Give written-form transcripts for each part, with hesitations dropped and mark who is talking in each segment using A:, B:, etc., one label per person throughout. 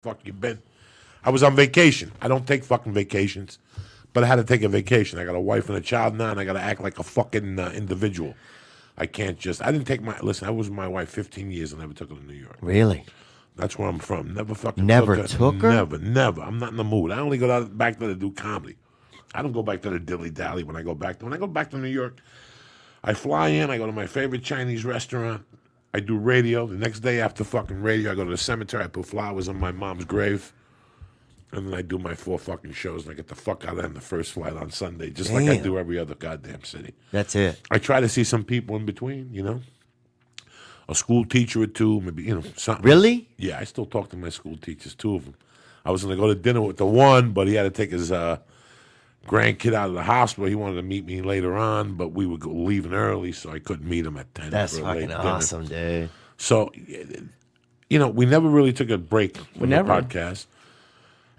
A: Fuck you been? I was on vacation. I don't take fucking vacations, but I had to take a vacation. I got a wife and a child now, and I got to act like a fucking individual. I can't just. I didn't take my. Listen, I was with my wife 15 years and never took her to New York.
B: Really?
A: That's where I'm from. Never fucking
B: Never
A: took her.
B: took her?
A: Never, never. I'm not in the mood. I only go back there to do comedy. I don't go back to the dilly dally when I go back. When I go back to New York, I fly in. I go to my favorite Chinese restaurant. I do radio. The next day after fucking radio, I go to the cemetery. I put flowers on my mom's grave. And then I do my 4 fucking shows, and I get the fuck out of there on the first flight on Sunday, just like I do every other goddamn city.
B: That's it.
A: I try to see some people in between, a school teacher or two, maybe, something.
B: Really?
A: Yeah, I still talk to my school teachers, 2 of them. I was going to go to dinner with the one, but he had to take his grandkid out of the hospital. He wanted to meet me later on, but we were leaving early, so I couldn't meet him at 10.
B: That's
A: for a late
B: fucking
A: dinner.
B: awesome, dude.
A: So, we never really took a break from the
C: never.
A: podcast.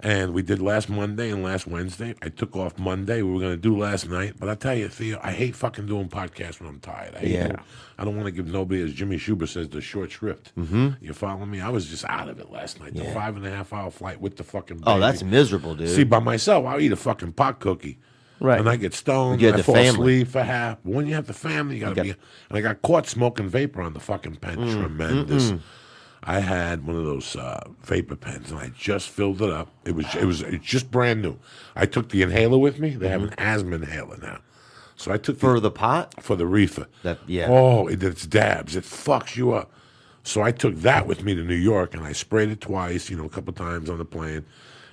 A: And we did last Monday and last Wednesday. I took off Monday. We were going to do last night. But I tell you, Theo, I hate fucking doing podcasts when I'm tired. I don't want to give nobody, as Jimmy Schubert says, the short shrift. Mm-hmm. You follow me? I was just out of it last night. The 5.5-hour flight with the fucking baby.
B: Oh, that's miserable, dude.
A: See, by myself, I'll eat a fucking pot cookie.
C: Right.
A: And I get stoned.
B: You had
A: I
B: the
A: fall
B: family.
A: asleep for half. But when you have the family, you got to be. And I got caught smoking vapor on the fucking pen. Tremendous. I had one of those vapor pens, and I just filled it up. It's just brand new. I took the inhaler with me. They have an asthma inhaler now, so I took
B: For the pot?
A: for the reefer.
B: Yeah.
A: Oh, it's dabs. It fucks you up. So I took that with me to New York, and I sprayed it twice. A couple times on the plane,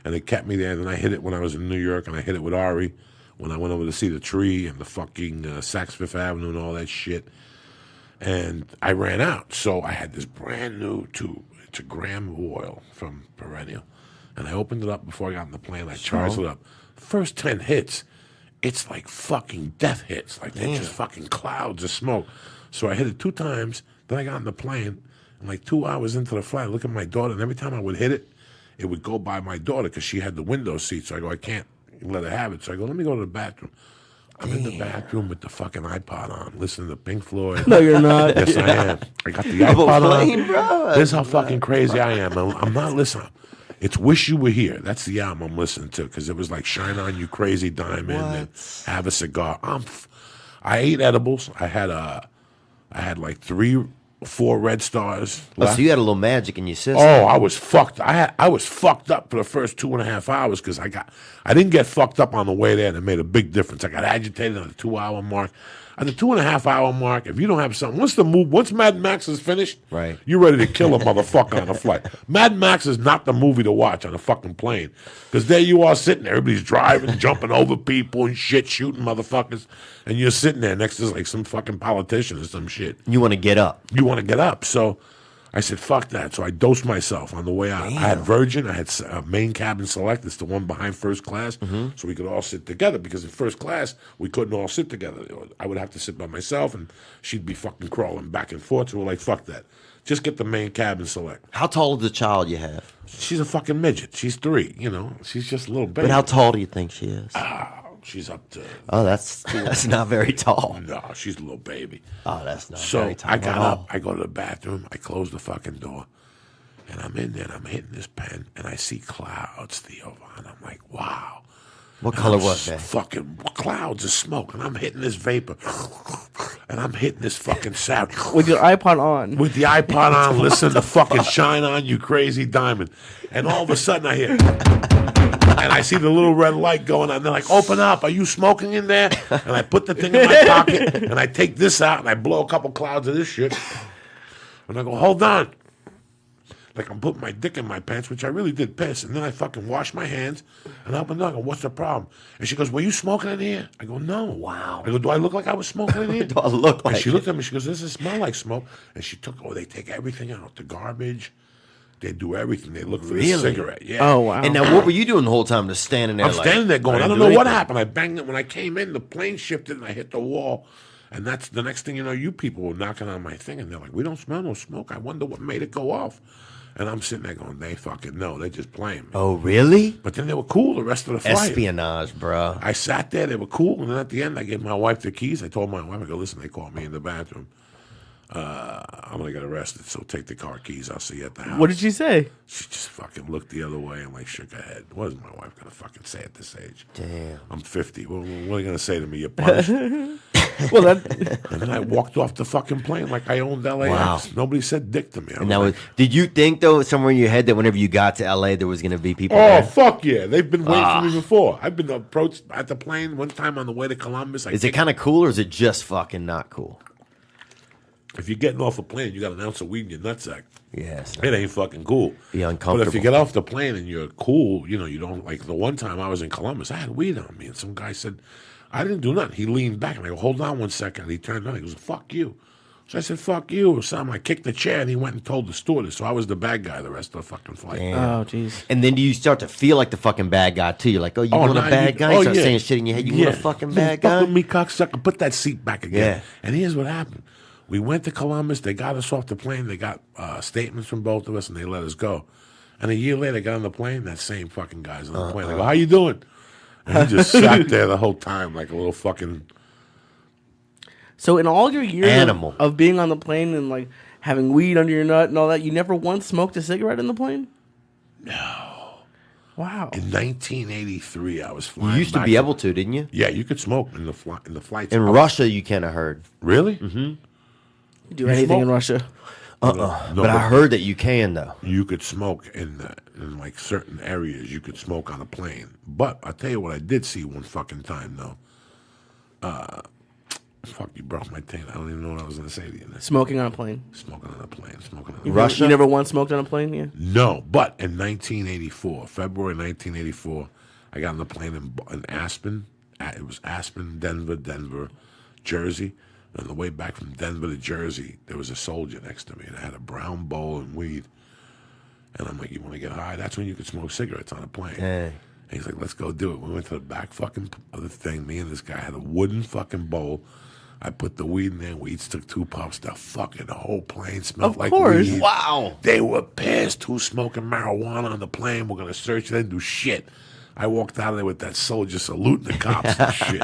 A: and it kept me there. Then I hit it when I was in New York, and I hit it with Ari when I went over to see the tree and the fucking Saks Fifth Avenue and all that shit. And I ran out. So I had this brand new tube. It's a gram of oil from Perennial. And I opened it up before I got on the plane. I charged it up. First 10 hits, it's like fucking death hits. Like they're just fucking clouds of smoke. So I hit it 2 times. Then I got on the plane. And like 2 hours into the flight, I look at my daughter. And every time I would hit it, it would go by my daughter because she had the window seat. So I go, I can't let her have it. So I go, let me go to the bathroom. I'm in the bathroom with the fucking iPod on, listening to Pink Floyd.
C: No, you're not.
A: Yes, I am. I got the iPod on.
B: bro.
A: This is how fucking crazy I am. I'm not listening. It's Wish You Were Here. That's the album I'm listening to because it was like Shine On You Crazy Diamond and Have a Cigar. I ate edibles. I had like 3 4 red stars.
B: Oh, so you had a little magic in your system.
A: Oh, I was fucked. I was fucked up for the first 2.5 hours because I didn't get fucked up on the way there, and it made a big difference. I got agitated on the 2-hour mark. At the 2.5-hour mark, if you don't have something, once Mad Max is finished,
B: Right.
A: you're ready to kill a motherfucker on a flight. Mad Max is not the movie to watch on a fucking plane. Because there you are sitting there, everybody's driving, jumping over people and shit, shooting motherfuckers, and you're sitting there next to like some fucking politician or some shit.
B: You want to get up.
A: You want to get up. So I said, fuck that. So I dosed myself on the way out. I had Virgin. I had main cabin select. It's the one behind first class. So we could all sit together because in first class, we couldn't all sit together. I would have to sit by myself and she'd be fucking crawling back and forth. So we're like, fuck that. Just get the main cabin select.
B: How tall is the child you have?
A: She's a fucking midget. She's 3, She's just a little baby.
B: But how tall do you think she is?
A: She's up to...
B: Oh, that's not very tall.
A: No, she's a little baby.
B: Oh, that's not
A: So
B: very tall
A: I got
B: at all.
A: up, I go to the bathroom, I close the fucking door, and I'm in there, and I'm hitting this pen, and I see clouds, Theo, and I'm like, wow.
B: What
A: And
B: color
A: I'm
B: was that?
A: Fucking clouds of smoke, and I'm hitting this vapor, and I'm hitting this fucking sound.
C: With your iPod on.
A: With the iPod on, listening to fucking Shine On You Crazy Diamond. And all of a sudden I hear... And I see the little red light going on. They're like, open up. Are you smoking in there? And I put the thing in my pocket, and I take this out, and I blow a couple clouds of this shit. And I go, hold on. Like I'm putting my dick in my pants, which I really did piss. And then I fucking wash my hands, and I open the door. I go, what's the problem? And she goes, were you smoking in here? I go, no.
B: Wow.
A: I go, do I look like I was smoking in here?
B: Do I look
A: And
B: like
A: she
B: it?
A: looked at me. She goes, does it smell like smoke? And she took, they take everything out. The garbage. They do everything. They look for the
B: Really?
A: cigarette. Yeah.
C: Oh, wow.
B: And now, what were you doing the whole time? Just standing there?
A: I'm standing there going, I don't
B: didn't
A: know what
B: anything.
A: happened. I banged it when I came in. The plane shifted and I hit the wall. And that's the next thing you know, you people were knocking on my thing and they're like, we don't smell no smoke. I wonder what made it go off. And I'm sitting there going, they fucking know. They're just playing me.
B: Oh, really?
A: But then they were cool the rest of the flight.
B: Espionage, bro.
A: I sat there. They were cool. And then at the end, I gave my wife the keys. I told my wife, I go, listen, they called me in the bathroom. I'm gonna get arrested, so take the car keys. I'll see you at the house.
C: What did she say?
A: She just fucking looked the other way and like shook her head. What is my wife gonna fucking say at this age?
B: Damn.
A: I'm 50. What are you gonna say to me? You're punished.
C: Well, that
A: And then I walked off the fucking plane like I owned LAX.
B: Wow.
A: Nobody said dick to me. I
B: And that
A: like,
B: was. Did you think though, somewhere in your head, that whenever you got to LA, there was going to be people
A: oh,
B: there?
A: fuck yeah. They've been waiting for me before. I've been approached at the plane one time on the way to Columbus.
B: Is it kind of cool, or is it just fucking not cool?
A: If you're getting off a plane, you got an ounce of weed in your nutsack.
B: Yes.
A: It ain't fucking cool.
B: Be
A: But
B: uncomfortable.
A: if you get off the plane and you're cool, you know, you don't, like the one time I was in Columbus, I had weed on me, and some guy said, I didn't do nothing. He leaned back, and I go, hold on 1 second. And he turned around, he goes, fuck you. So I said, fuck you, or something. I kicked the chair, and he went and told the stewardess. So I was the bad guy the rest of the fucking flight.
C: oh jeez.
B: And then do you start to feel like the fucking bad guy too? You're like, oh, you want
A: now
B: a bad guy? You start
A: yeah.
B: saying shit in your head. You want a fucking bad
A: Fuck
B: guy?
A: with me, cocksucker. Put that seat back again.
B: Yeah.
A: And here's what happened. We went to Columbus. They got us off the plane. They got statements from both of us, and they let us go. And a year later, I got on the plane. That same fucking guy's on the plane. I go, how you doing? And he just sat there the whole time like a little fucking...
C: So in all your years
B: Animal.
C: of being on the plane and like having weed under your nut and all that, you never once smoked a cigarette in the plane?
A: No.
C: Wow.
A: In 1983, I was flying
B: You used to
A: back
B: be
A: from-
B: able to, didn't you?
A: Yeah, you could smoke in the flights.
B: In Russia, you kind of heard.
A: Really? Mm-hmm.
C: Do anything in
A: smoke?
C: Russia?
A: No,
B: But I heard that you can though.
A: you could smoke in like certain areas. You could smoke on a plane. But I'll tell you what I did see one fucking time though. Fuck, you broke my taint. I don't even know what I was gonna say to you.
C: Smoking on a plane.
A: Smoking on a plane. Smoking on a
C: You
A: plane.
B: Russia?
C: You never once smoked on a plane? Yeah.
A: No, but in 1984, February 1984, I got on the plane in Aspen. It was Aspen, Denver, Jersey. And on the way back from Denver to Jersey, there was a soldier next to me, and I had a brown bowl and weed. And I'm like, you want to get high? That's when you could smoke cigarettes on a plane.
B: Dang.
A: And he's like, let's go do it. We went to the back fucking of the thing. Me and this guy had a wooden fucking bowl. I put the weed in there. We each took 2 puffs. The whole plane smelled
C: Of
A: like
C: course.
A: weed.
B: Wow.
A: They were pissed. Who's smoking marijuana on the plane? We're going to search. They didn't do shit. I walked out of there with that soldier saluting the cops and shit.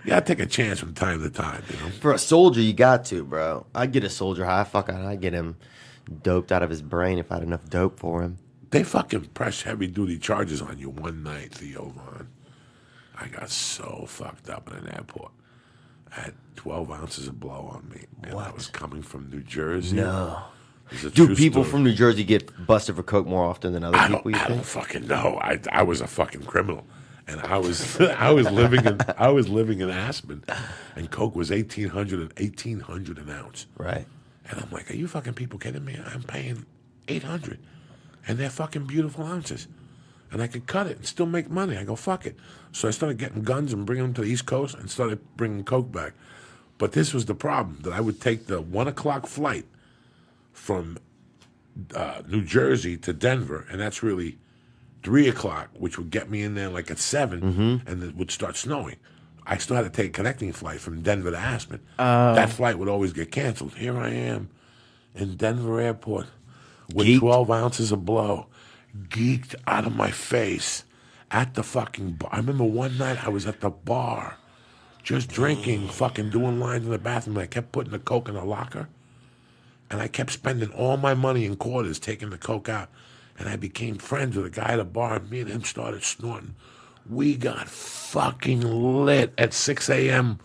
A: You got to take a chance from time to time, you know?
B: For a soldier, you got to, bro. I'd get a soldier high. Fuck, I'd get him doped out of his brain if I had enough dope for him.
A: They fucking press heavy-duty charges on you one night, Theo Von. I got so fucked up in an airport. I had 12 ounces of blow on me. And I was coming from New Jersey.
B: No.
A: It's a
B: Do
A: true
B: people
A: story.
B: from New Jersey get busted for coke more often than other
A: I
B: people,
A: don't,
B: you
A: I don't
B: think?
A: fucking know. I was a fucking criminal, and I was living in Aspen, and coke was $1,800 an ounce.
B: Right.
A: And I'm like, are you fucking people kidding me? I'm paying $800, and they're fucking beautiful ounces, and I could cut it and still make money. I go fuck it. So I started getting guns and bringing them to the East Coast, and started bringing coke back. But this was the problem, that I would take the 1 o'clock flight from New Jersey to Denver, and that's really 3 o'clock, which would get me in there like at 7, and it would start snowing. I still had to take a connecting flight from Denver to Aspen. That flight would always get canceled. Here I am in Denver airport with
B: Geeked.
A: 12 ounces of blow, geeked out of my face at the fucking bar. I remember one night I was at the bar just drinking, fucking doing lines in the bathroom, and I kept putting the coke in the locker. And I kept spending all my money in quarters, taking the coke out. And I became friends with a guy at a bar, and me and him started snorting. We got fucking lit at 6 a.m.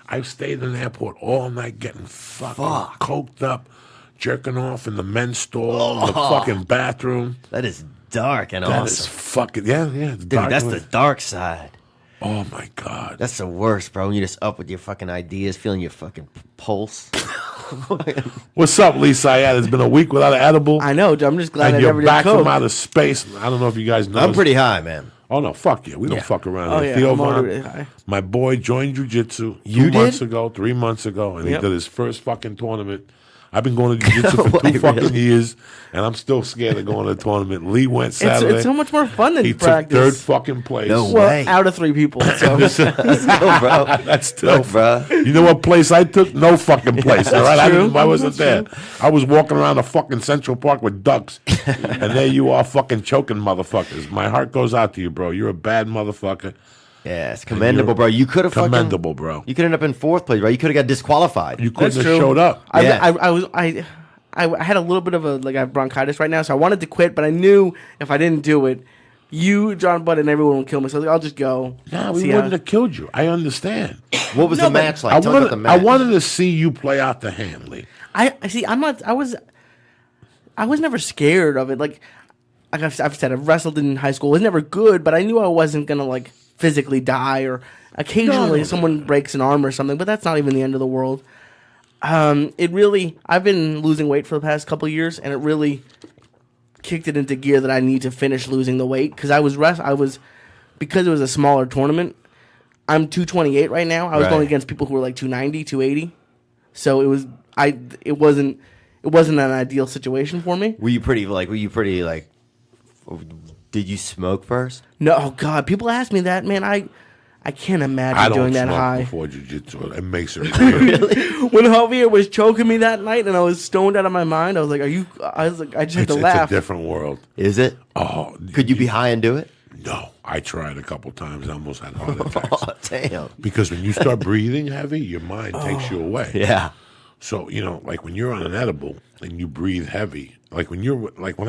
A: I stayed in the airport all night getting fucking coked up, jerking off in the men's stall, in the fucking bathroom.
B: That is dark and
A: That is
B: awesome.
A: fucking, yeah. It's
B: Dude,
A: dark.
B: that's the dark side.
A: Oh, my God.
B: That's the worst, bro. When you're just up with your fucking ideas, feeling your fucking pulse.
A: What's up, Lisa? It's been a week without an edible.
C: I know. I'm just glad
A: And
C: I
A: you're
C: never did
A: back
C: coke.
A: from outer space. I don't know if you guys know.
B: I'm pretty high, man.
A: Oh, no, fuck you. We don't
B: Yeah.
A: fuck around.
C: Oh,
A: here.
C: yeah,
A: Theo
C: I'm
A: Von,
C: already high.
A: my boy, joined jiu-jitsu
B: You
A: 2 months
B: did?
A: ago, 3 months ago, and
C: Yep.
A: he did his first fucking tournament. I've been going to jiu-jitsu for 2
B: Wait,
A: fucking
B: really?
A: years, and I'm still scared of going to the tournament. Lee went Saturday.
C: It's so much more fun than
A: he
C: practice.
A: took 3rd fucking place.
B: No
C: well,
B: way.
C: out of 3 people. So
B: No, bro.
A: That's still,
B: Look, bro.
A: You know what place I took? No fucking place. All right,
C: true.
A: I wasn't there. I was walking around the fucking Central Park with ducks, and there you are, fucking choking motherfuckers. My heart goes out to you, bro. You're a bad motherfucker.
B: Yeah, it's commendable, bro. You could have
A: commendable, bro.
B: You could end up in 4th place, right? You could have got disqualified.
A: You couldn't have
C: true.
A: showed up.
C: I had a little bit of I have bronchitis right now, so I wanted to quit, but I knew if I didn't do it, you, John Butt, and everyone would kill me. So I was like, I'll just go.
A: Nah, we wouldn't have killed you. I understand.
B: What was the match like? Tell me about the match.
A: I wanted to see you play out the hand, Lee.
C: I see. I was never scared of it. Like I've said, I've wrestled in high school. It was never good, but I knew I wasn't gonna like physically die, or occasionally someone breaks an arm or something. But that's not even the end of the world. I've been losing weight for the past couple of years, and it really kicked it into gear that I need to finish losing the weight because because it was a smaller tournament. I'm 228 right now. I was going against people who were like 290, 280. So it wasn't an ideal situation for me.
B: Were you pretty did you smoke first?
C: No, oh God, people ask me that, man. I can't imagine doing that high.
A: Before jiu-jitsu. It makes it weird.
C: When Javier was choking me that night and I was stoned out of my mind, I was like, I just had to laugh.
A: It's a different world.
B: Is it?
A: Oh.
B: Could you be high and do it?
A: No. I tried a couple times. I almost had heart attacks.
B: Oh, damn.
A: Because when you start breathing heavy, your mind takes you away.
B: Yeah.
A: So, like when you're on an edible and you breathe heavy, like when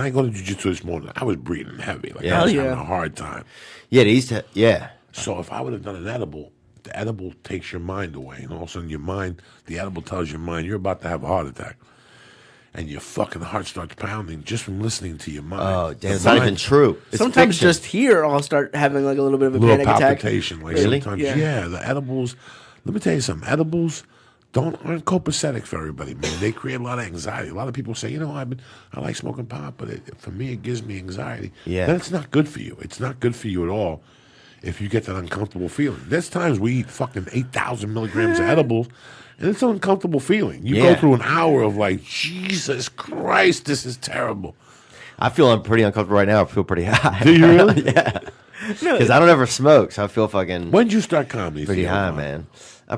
A: I go to jiu-jitsu this morning, I was breathing heavy. Like I was having a hard time.
B: Yeah, they used to, yeah.
A: So if I would have done an edible, the edible takes your mind away. And all of a sudden the edible tells your mind, you're about to have a heart attack. And your fucking heart starts pounding just from listening to your mind.
B: Oh, damn, it's not even true. It's
C: sometimes
B: fiction.
C: just here I'll start having like a little bit of a
A: little
C: panic attack.
A: palpitation. Like
B: really?
A: sometimes,
C: Yeah.
A: the edibles, let me tell you something, edibles aren't copacetic for everybody, man. They create a lot of anxiety. A lot of people say, I like smoking pot, but for me it gives me anxiety.
B: Yeah.
A: Then it's not good for you. It's not good for you at all if you get that uncomfortable feeling. There's times we eat fucking 8,000 milligrams of edibles, and it's an uncomfortable feeling. You go through an hour of like, Jesus Christ, this is terrible.
B: I feel I'm pretty uncomfortable right now. I feel pretty high.
A: Do you really?
B: Yeah. Because I don't ever smoke, so I feel fucking
A: When did you start comedy?
B: pretty high, man.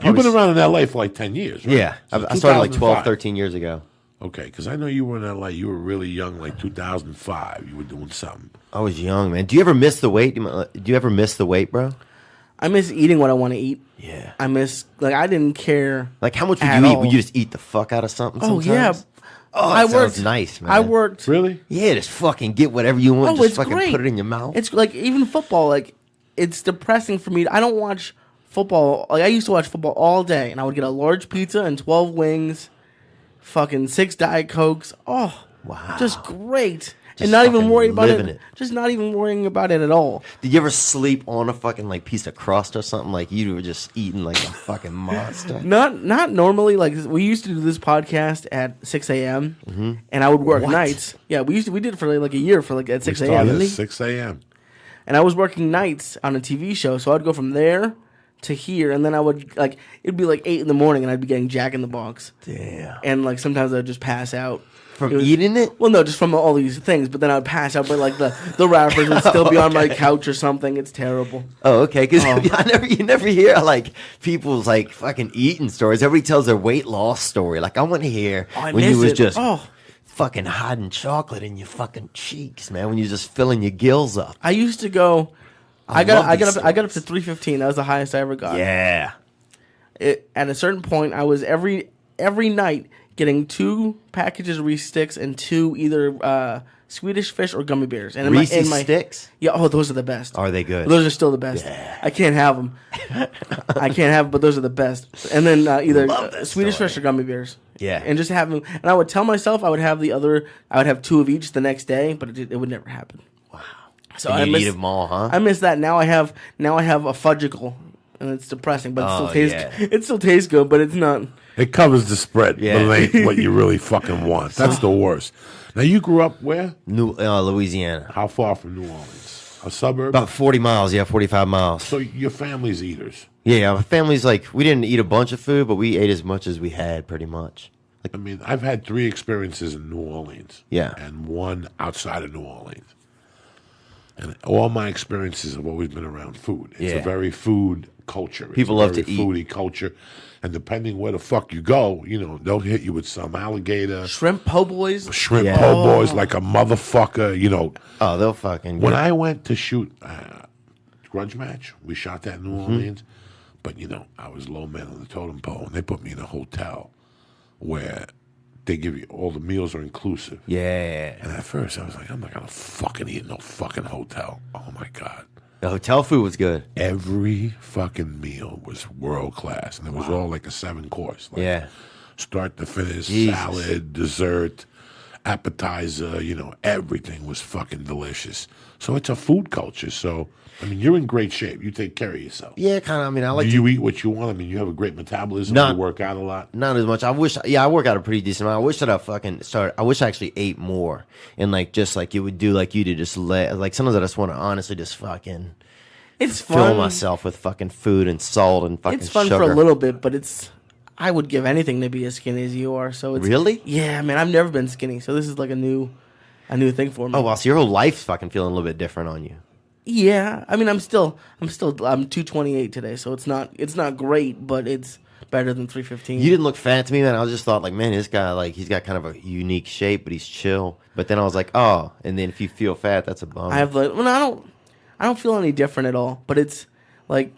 A: You've been around in L.A. for like 10 years, right?
B: Yeah.
A: So
B: I started like 12,
A: 2005.
B: 13 years ago.
A: Okay, because I know you were in L.A. You were really young, like 2005. You were doing something.
B: I was young, man. Do you ever miss the weight? Do you ever miss the weight, bro?
C: I miss eating what I want to eat.
B: Yeah.
C: I miss, I didn't care.
B: Like, how much would
C: at
B: you eat?
C: all.
B: Would you just eat the fuck out of something sometimes?
C: Yeah.
B: Oh,
C: I
B: that
C: worked
B: sounds nice, man.
C: I worked.
A: Really?
B: Yeah, just fucking get whatever you want.
C: Oh,
B: just
C: it's
B: fucking
C: great.
B: put it in your mouth.
C: It's like even football. Like it's depressing for me. I don't watch football. Like I used to watch football all day, and I would get a large pizza and 12 wings, fucking 6 Diet Cokes. Oh,
B: wow,
C: just great.
B: Just
C: and not even
B: fucking
C: worry about
B: living
C: it. Just not even worrying about it at all.
B: Did you ever sleep on a fucking like piece of crust or something? Like you were just eating like a fucking monster.
C: Not normally. Like we used to do this podcast at 6 a.m. And I would work
B: What?
C: nights. Yeah, we did it for like a year for like at 6
A: We
C: a.m.
A: started at 6 a.m.
C: And I was working nights on a TV show, so I'd go from there to here, and then I would it'd be like 8 in the morning, and I'd be getting Jack in the Box.
B: Damn.
C: And like sometimes I'd just pass out
B: From eating it?
C: Well, no, just from all these things. But then I'd pass out, but like the wrappers would still be on my couch or something. It's terrible.
B: Oh, okay. Because you never hear like people's like fucking eating stories. Everybody tells their weight loss story. Like I want to hear
C: I
B: when you
C: miss
B: was
C: it.
B: just
C: Oh.
B: fucking hiding chocolate in your fucking cheeks, man. When you're just filling your gills up.
C: I used to go. I
B: love
C: got
B: these
C: up to
B: stories.
C: 315. That was the highest I ever got.
B: Yeah.
C: At a certain point, I was every night getting 2 packages of Reese sticks and 2 either Swedish fish or gummy bears. And
B: Reese's sticks?
C: Yeah. Oh, those are the best.
B: Are they good?
C: Those are still the best.
B: Yeah.
C: I can't have them. I can't have them, but those are the best. And then either
B: Love that
C: Swedish
B: story.
C: fish or gummy bears.
B: Yeah.
C: And just have them. And I would tell myself I would have I would have 2 of each the next day, but it would never happen.
B: Wow.
C: So
B: And
C: I
B: you'd
C: miss
B: eat them all, huh?
C: I miss that. Now I have a fudgicle, and it's depressing, but
B: Oh,
C: it still tastes.
B: yeah.
C: It still tastes good, but it's not.
A: It covers the spread,
B: Yeah.
A: but it ain't what you really fucking want. That's the worst. Now, you grew up where?
B: Louisiana.
A: How far from New Orleans? A suburb?
B: About 40 miles, 45 miles.
A: So your family's eaters.
B: Yeah, our family's like, we didn't eat a bunch of food, but we ate as much as we had, pretty much.
A: I mean, I've had 3 experiences in New Orleans.
B: Yeah.
A: And 1 outside of New Orleans. And all my experiences have always been around food. It's
B: Yeah.
A: a very food culture. It's
B: People
A: a
B: love
A: very
B: to eat.
A: foodie culture. And depending where the fuck you go, they'll hit you with some alligator,
C: Shrimp po' boys.
A: shrimp
B: Yeah.
A: po' boys like a motherfucker,
B: Oh, they'll fucking...
A: When I went to shoot grudge match. We shot that in New Orleans. But, you know, I was low man on the totem pole, and they put me in a hotel where they give you all the meals are inclusive.
B: Yeah.
A: And at first, I was like, I'm not going to fucking eat in no fucking hotel. Oh, my God.
B: The hotel food was good.
A: Every fucking meal was world class, and it was all like a 7-course. Like,
B: Yeah.
A: Start to finish,
B: Jesus.
A: salad, dessert, appetizer, you know, everything was fucking delicious. So it's a food culture. So, I mean, you're in great shape. You take care of yourself.
B: Yeah, kind of. I mean, I like
A: Do
B: to
A: you eat what you want? I mean, you have a great metabolism.
B: Not-
A: You work out a lot.
B: Not as much. I wish. Yeah, I work out a pretty decent amount. I wish that I fucking started. I wish I actually ate more and like just like you would do, like you did, just like sometimes I just want to honestly just fucking
C: It's
B: fill
C: fun.
B: myself with fucking food and salt and fucking.
C: It's fun
B: sugar.
C: for a little bit, but it's. I would give anything to be as skinny as you are. So it's
B: Really?
C: Yeah, man. I've never been skinny, so this is like a new thing for me.
B: Oh wow, so your whole life's fucking feeling a little bit different on you.
C: Yeah, I mean, I'm 228 today, so it's not great, but it's better than 315.
B: You didn't look fat to me, man. I just thought, like, man, this guy, like, he's got kind of a unique shape, but he's chill. But then I was like, oh, and then if you feel fat, that's a bummer.
C: I have like, well, I don't feel any different at all. But it's like,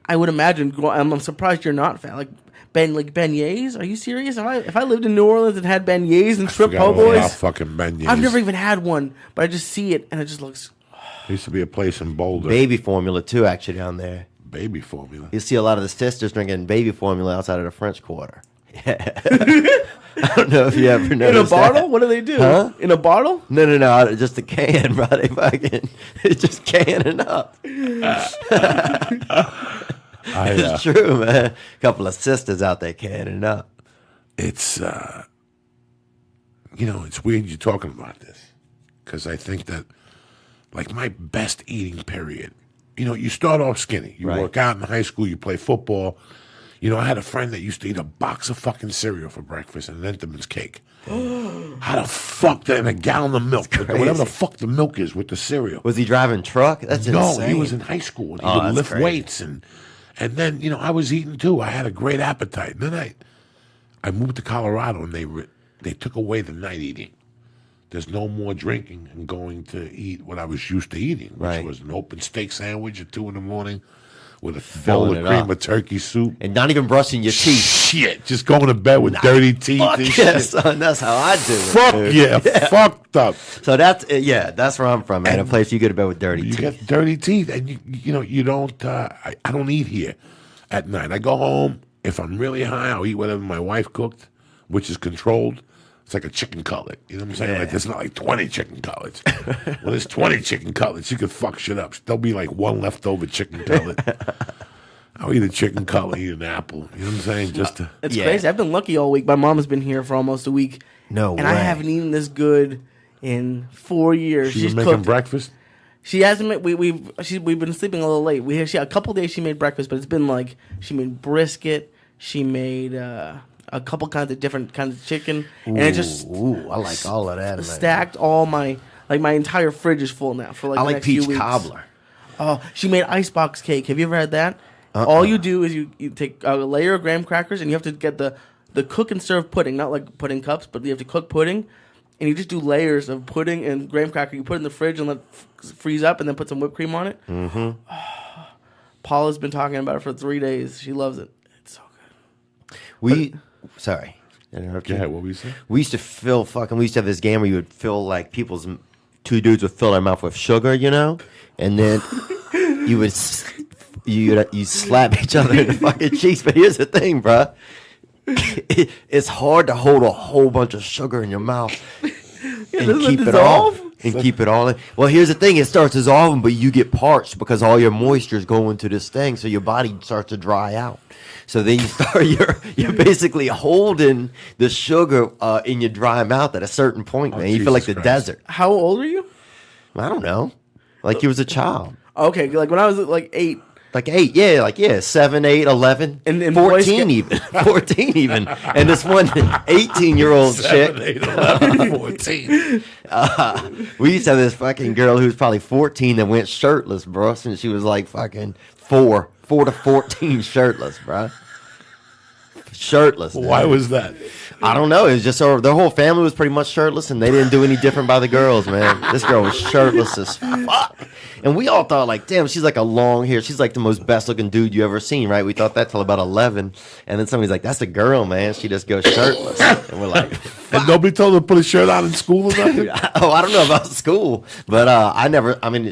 C: I would imagine. I'm surprised you're not fat. Like beignets. Are you serious? If I lived in New Orleans and had beignets and shrimp po' boys,
A: fucking beignets.
C: I've never even had one, but I just see it and it just looks.
A: There used to be a place in Boulder.
B: Baby formula, too, actually, down there.
A: Baby formula.
B: You see a lot of the sisters drinking baby formula outside of the French Quarter. I don't know if you ever noticed
C: In a bottle?
B: that.
C: What do they do?
B: Huh?
C: In a bottle?
B: No, just a can, bro. They fucking, it's just canning up. It's true, man. A couple of sisters out there canning up.
A: It's, you know, it's weird you're talking about this. Because I think that, like, my best eating period, you know, you start off skinny. You
B: Right.
A: work out in high school, you play football. You know, I had a friend that used to eat a box of fucking cereal for breakfast and an Entenmann's cake. How the fuck, and a gallon of milk. Whatever the fuck the milk is with the cereal.
B: Was he driving truck? That's
A: No,
B: insane.
A: he was in high school and he
B: Oh,
A: would
B: that's
A: lift
B: crazy.
A: weights and then, you know, I was eating too. I had a great appetite. And then I moved to Colorado and they took away the night eating. There's no more drinking and going to eat what I was used to eating, which
B: Right.
A: was an open steak sandwich at 2 a.m. with a
B: Filling
A: bowl
B: it
A: of cream
B: up.
A: of turkey soup.
B: And not even brushing your teeth.
A: Shit, just going to bed with dirty teeth
B: Fuck
A: and
B: yeah,
A: shit.
B: son. That's how I do it.
A: Fuck
B: dude.
A: yeah, fucked up.
B: So that's that's where I'm from, man. A place you go to bed with dirty
A: You
B: teeth.
A: get dirty teeth, and you know you don't. I don't eat here at night. I go home. If I'm really high, I'll eat whatever my wife cooked, which is controlled. It's like a chicken cutlet. You know what I'm saying?
B: Yeah.
A: Like there's not like 20 chicken cutlets. Well, there's 20 chicken cutlets. You could fuck shit up. There'll be like one leftover chicken cutlet. I'll eat a chicken cutlet, eat an apple. You know what I'm saying? Just to.
C: It's
B: Yeah.
C: crazy. I've been lucky all week. My mom has been here for almost a week.
B: No
C: and I
B: way.
C: haven't eaten this good in 4 years.
A: She's
C: She's
A: making
C: cooked.
A: breakfast.
C: She hasn't made. We've been sleeping a little late. She a couple days she made breakfast, but it's been like she made brisket. She made a couple kinds of different kinds of chicken, and it just
B: Ooh, I like all of that. Man.
C: stacked all my my entire fridge is full now for like
B: I
C: the
B: like
C: next few
B: peach
C: weeks.
B: cobbler.
C: Oh, she made icebox cake. Have you ever had that? All you do is you take a layer of graham crackers and you have to get the cook and serve pudding, not like pudding cups, but you have to cook pudding, and you just do layers of pudding and graham cracker. You put it in the fridge and let it freeze up, and then put some whipped cream on it. Mm-hmm. Paula's been talking about it for 3 days. She loves it. It's so good.
B: Sorry. Interrupt
A: Go
B: you.
A: ahead. What were you saying?
B: We used to we used to have this game where you would fill like two dudes would fill their mouth with sugar, you know, and then you would you slap each other in the fucking cheeks. But here's the thing, bro. It's hard to hold a whole bunch of sugar in your mouth and
C: doesn't it
B: keep it all
C: dissolve?
B: keep it all in. Well, here's the thing: it starts dissolving, but you get parched because all your moisture is going to this thing, so your body starts to dry out. So then you're basically holding the sugar in your dry mouth at a certain point, man. You feel like
A: Jesus
B: the
A: Christ.
B: desert.
C: How old are you?
B: I don't know, like you was a child.
C: Okay, like when I was like 8.
B: Like 8, 7, 8, 11,
C: And Boy
B: 14
C: Scout-
B: even. 14 even. And this one 18-year-old
A: 7,
B: chick.
A: 8, 11, 14.
B: We used to have this fucking girl who was probably 14 that went shirtless, bro, since she was like fucking 4 to 14 shirtless, bro. shirtless.
A: Why was that?
B: I don't know. It was just their whole family was pretty much shirtless, and they didn't do any different by the girls, man. This girl was shirtless as fuck. And we all thought, like, damn, she's like a long hair. She's like the most best-looking dude you ever seen, right? We thought that till about 11. And then somebody's like, that's a girl, man. She just goes shirtless. And we're like,
A: and nobody told her to put a shirt on in school or nothing?
B: oh, I don't know about school. But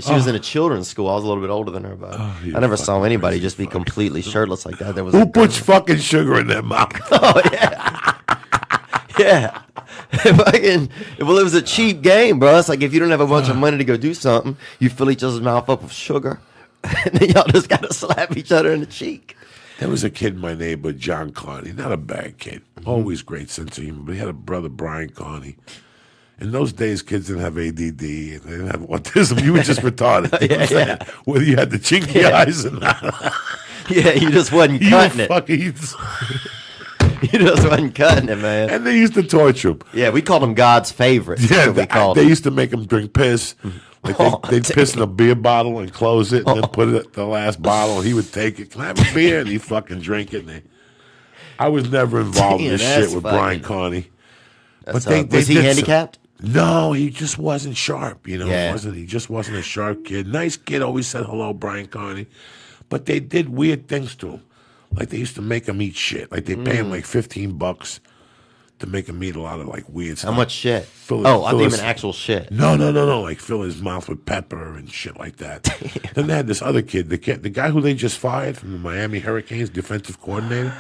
B: she was in a children's school. I was a little bit older than her, but I never saw anybody just be completely shirtless like that. There was
A: Who puts fucking sugar in their mouth?
B: Oh, yeah. Yeah. Well, it was a cheap game, bro. It's like if you don't have a bunch of money to go do something, you fill each other's mouth up with sugar, and then y'all just got to slap each other in the cheek.
A: There was a kid in my neighborhood, John Carney. Not a bad kid. Always great sense of humor. But he had a brother, Brian Carney. In those days, kids didn't have ADD. And they didn't have autism. You were just retarded. You know what I'm saying? Whether you had the chinky eyes or not.
B: Yeah, you just wasn't cutting it. You just wasn't cutting it, man.
A: And they used to torture him.
B: Yeah, we called him God's favorite.
A: Yeah, they used to make him drink piss. Like they'd piss in a beer bottle and close it and then put it at the last bottle, and he would take it. Can I have a beer? And he'd fucking drink it. I was never involved in this shit with Brian Carney.
B: But was he handicapped?
A: No, he just wasn't sharp, you know.
B: Yeah.
A: He just wasn't a sharp kid. Nice kid, always said hello, Brian Carney. But they did weird things to him. Like they used to make him eat shit. Like they pay him like $15 to make him eat a lot of like weird stuff.
B: How much shit? I think even actual shit.
A: No. Like fill his mouth with pepper and shit like that. Then they had this other kid, the guy who they just fired from the Miami Hurricanes, defensive coordinator.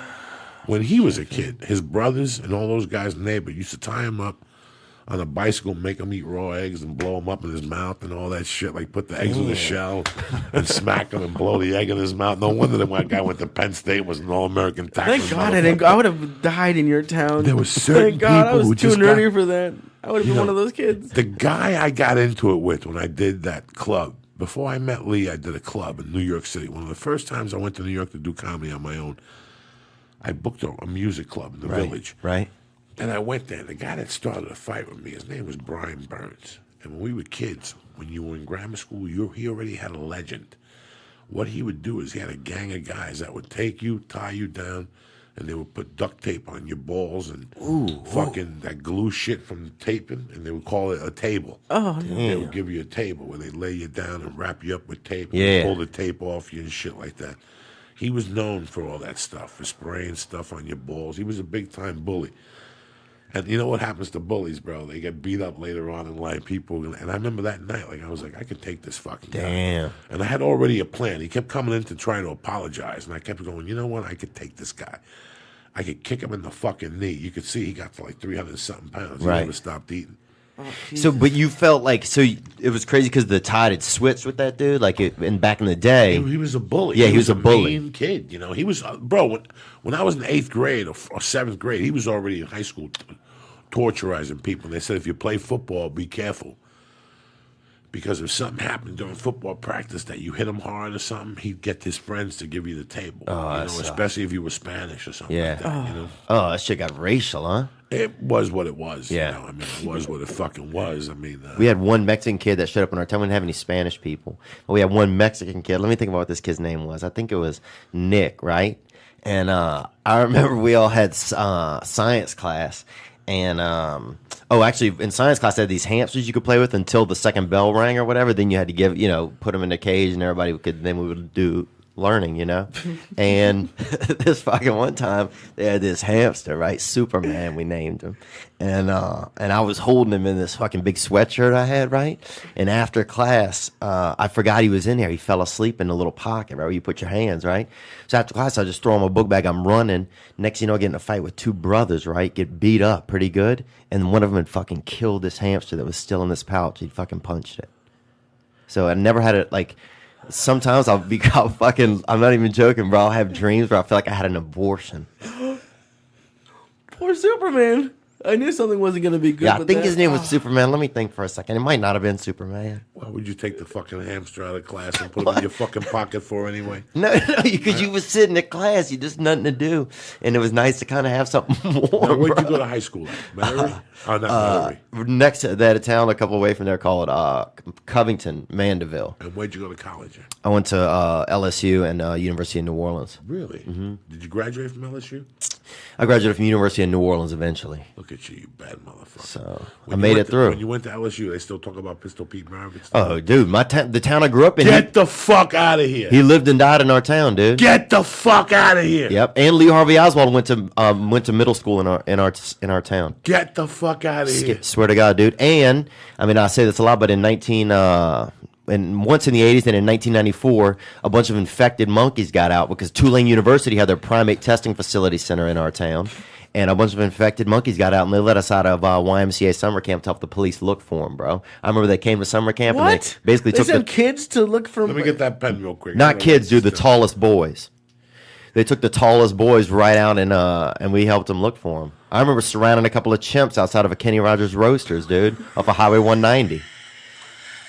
A: When he was a kid, his brothers and all those guys' neighbors used to tie him up on a bicycle, make him eat raw eggs and blow them up in his mouth and all that shit. Like put the eggs in the shell and smack him and blow the egg in his mouth. No wonder that guy went to Penn State, was an All-American tackle.
C: Thank God I didn't go. I would have died in your town.
A: There was certain
C: Thank God
A: people
C: I was
A: who
C: too
A: just
C: nerdy for that. I would have been one of those kids.
A: The guy I got into it with when I did that club, before I met Lee, I did a club in New York City. One of the first times I went to New York to do comedy on my own, I booked a music club in the village.
B: Right.
A: And I went there. The guy that started a fight with me, his name was Brian Burns. And when we were kids, when you were in grammar school, he already had a legend. What he would do is he had a gang of guys that would take you, tie you down, and they would put duct tape on your balls and fucking that glue shit from the taping, and they would call it a table.
C: Oh,
A: damn. They would give you a table where they lay you down and wrap you up with tape and pull the tape off you and shit like that. He was known for all that stuff, for spraying stuff on your balls. He was a big-time bully. And you know what happens to bullies, bro? They get beat up later on in life. And I remember that night, like I was like, I could take this fucking guy. And I had already a plan. He kept coming in to try to apologize, and I kept going, you know what? I could take this guy. I could kick him in the fucking knee. You could see he got to like 300-something pounds. He never stopped eating.
B: So, but you felt like, it was crazy because the tide had switched with that dude. Like, back in the day,
A: he was a bully.
B: Yeah, he was a bully.
A: Mean kid. You know, he was bro. When I was in 8th grade or 7th grade, he was already in high school torturizing people. And they said, if you play football, be careful, because if something happened during football practice that you hit him hard or something, he'd get his friends to give you the table. Especially if you were Spanish or something like that. You know?
B: Oh, that shit got racial, huh?
A: It was what it was.
B: Yeah.
A: You know? I mean, it was what it fucking was. I mean,
B: we had one Mexican kid that showed up in our town. We didn't have any Spanish people. But we had one Mexican kid. Let me think about what this kid's name was. I think it was Nick, right? And I remember we all had science class. And, actually, in science class, they had these hamsters you could play with until the second bell rang or whatever. Then you had to put them in a cage, and then we would do learning, you know? And this fucking one time, they had this hamster, right? Superman, we named him. And I was holding him in this fucking big sweatshirt I had, right? And after class, I forgot he was in there. He fell asleep in the little pocket, right, where you put your hands, right? So after class, I just throw him a book bag. I'm running. Next thing you know, I get in a fight with two brothers, right? Get beat up pretty good. And one of them had fucking killed this hamster that was still in this pouch. He'd fucking punched it. So I never had it, like... Sometimes I'm not even joking, bro. I'll have dreams where I feel like I had an abortion.
C: Poor Superman. I knew something wasn't going to be good.
B: Yeah, I think his name was Superman. Let me think for a second. It might not have been Superman.
A: Why would you take the fucking hamster out of class and put him in your fucking pocket for anyway?
B: No, because you was sitting in class. You just nothing to do. And it was nice to kind of have something more.
A: Now, where'd you go to high school at? Mary? Not Mary.
B: Next to that town, a couple away from there, called Covington, Mandeville.
A: And where'd you go to college at?
B: I went to LSU and University of New Orleans.
A: Really? Mm-hmm. Did you graduate from LSU?
B: I graduated from University of New Orleans eventually.
A: Look at you bad motherfucker.
B: So I
A: When you
B: made
A: went
B: it through.
A: When you went to LSU, they still talk about Pistol Pete Maravich.
B: Oh, dude, the town I grew up in.
A: Get the fuck out of here.
B: He lived and died in our town, dude.
A: Get the fuck out of here.
B: Yep, and Lee Harvey Oswald went to middle school in our town.
A: Get the fuck out of here.
B: Swear to God, dude. And I mean, I say this a lot, but and once in the 80s and in 1994, a bunch of infected monkeys got out because Tulane University had their primate testing facility center in our town. And a bunch of infected monkeys got out, and they let us out of YMCA summer camp to help the police look for them, bro. I remember they came to summer camp, and they basically
C: They
B: took
C: sent kids to look for.
A: Let me get that pen real quick.
B: not kids, dude, the tallest boys. They took the tallest boys right out, and we helped them look for them. I remember surrounding a couple of chimps outside of a Kenny Rogers Roasters, dude, off of Highway 190.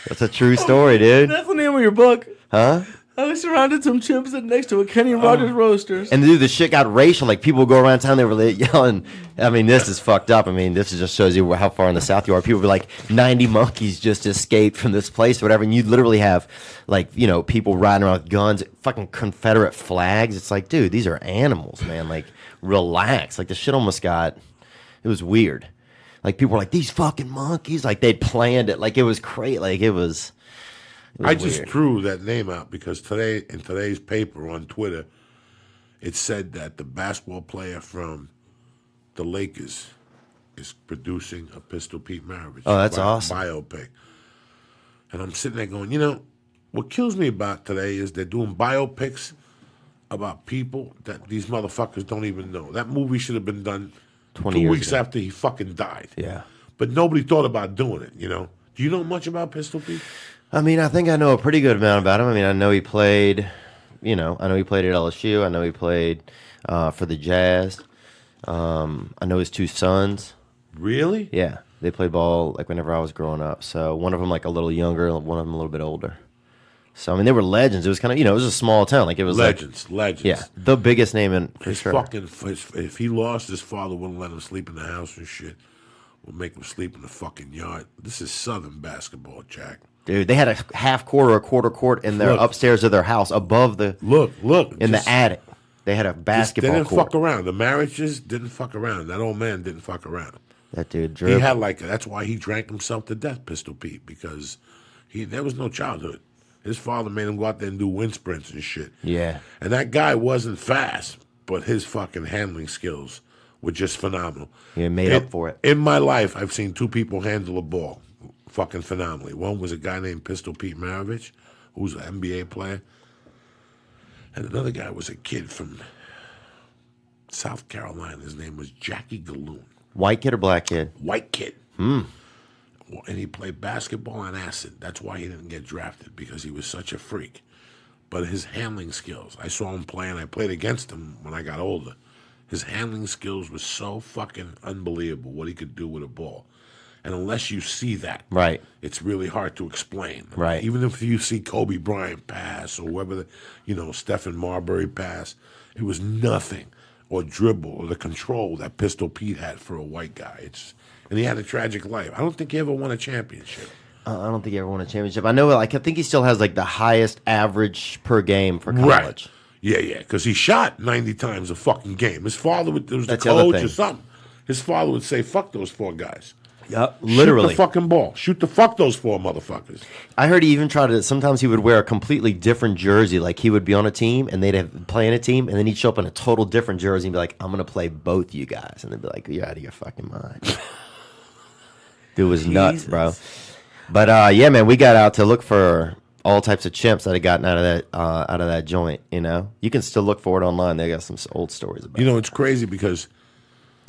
B: That's a true story, dude.
C: That's the name of your book.
B: Huh?
C: I was surrounded some chimps next to a Kenny Rogers Roasters.
B: And dude, the shit got racial. Like people would go around town, they were yelling. I mean, this is fucked up. I mean, this just shows you how far in the South you are. People would be like, 90 monkeys just escaped from this place or whatever. And you'd literally have like, people riding around with guns, fucking Confederate flags. It's like, dude, these are animals, man. Like, relax. Like the shit almost it was weird. Like people were like, these fucking monkeys. Like they'd planned it. Like it was crazy. Like it was.
A: I just threw that name out because in today's paper on Twitter, it said that the basketball player from the Lakers is producing a Pistol Pete Maravich.
B: Oh, that's awesome.
A: Biopic. And I'm sitting there going, what kills me about today is they're doing biopics about people that these motherfuckers don't even know. That movie should have been done
B: 20
A: 2
B: years
A: weeks
B: ago.
A: after he fucking died.
B: Yeah.
A: But nobody thought about doing it, Do you know much about Pistol Pete?
B: I mean, I think I know a pretty good amount about him. I mean, I know he played, I know he played at LSU. I know he played for the Jazz. I know his two sons.
A: Really?
B: Yeah. They played ball like whenever I was growing up. So one of them like a little younger, one of them a little bit older. So, I mean, they were legends. It was kind of, it was a small town. Like it was
A: legends.
B: Yeah. The biggest name in
A: his
B: sure.
A: if he lost, his father wouldn't let him sleep in the house and shit. Would make him sleep in the fucking yard. This is Southern basketball, Jack.
B: Dude, they had a half court or a quarter court in their upstairs of their house above the the attic. They had a basketball
A: court. They didn't
B: court.
A: fuck around. The marriages didn't fuck around. That old man didn't fuck around.
B: That dude dribbled.
A: He had that's why he drank himself to death, Pistol Pete, because there was no childhood. His father made him go out there and do wind sprints and shit.
B: Yeah.
A: And that guy wasn't fast, but his fucking handling skills were just phenomenal.
B: He made up for it.
A: In my life, I've seen two people handle a ball fucking phenomenally. One was a guy named Pistol Pete Maravich, who's an NBA player. And another guy was a kid from South Carolina. His name was Jackie Galloon.
B: White kid or black kid?
A: White kid. And he played basketball on acid. That's why he didn't get drafted, because he was such a freak. But his handling skills, I saw him play, and I played against him when I got older. His handling skills were so fucking unbelievable, what he could do with a ball. And unless you see that,
B: right,
A: it's really hard to explain.
B: Right.
A: Even if you see Kobe Bryant pass or whoever, Stephen Marbury pass, it was nothing, or dribble, or the control that Pistol Pete had for a white guy. And he had a tragic life. I don't think he ever won a championship.
B: I don't think he ever won a championship. I know, I think he still has the highest average per game for college.
A: Right. Yeah, because he shot 90 times a fucking game. His father was the
B: That's
A: coach
B: the
A: or something. His father would say, "Fuck those four guys."
B: Yep, literally.
A: Shoot the fucking ball. Shoot the fuck those four motherfuckers.
B: I heard he even tried to. Sometimes he would wear a completely different jersey. Like he would be on a team and they'd have play in a team, and then he'd show up in a total different jersey and be like, "I'm gonna play both you guys," and they'd be like, "You're out of your fucking mind." Dude was nuts, bro. But yeah, man, we got out to look for all types of chimps that had gotten out of that joint. You can still look for it online. They got some old stories about it.
A: It's crazy because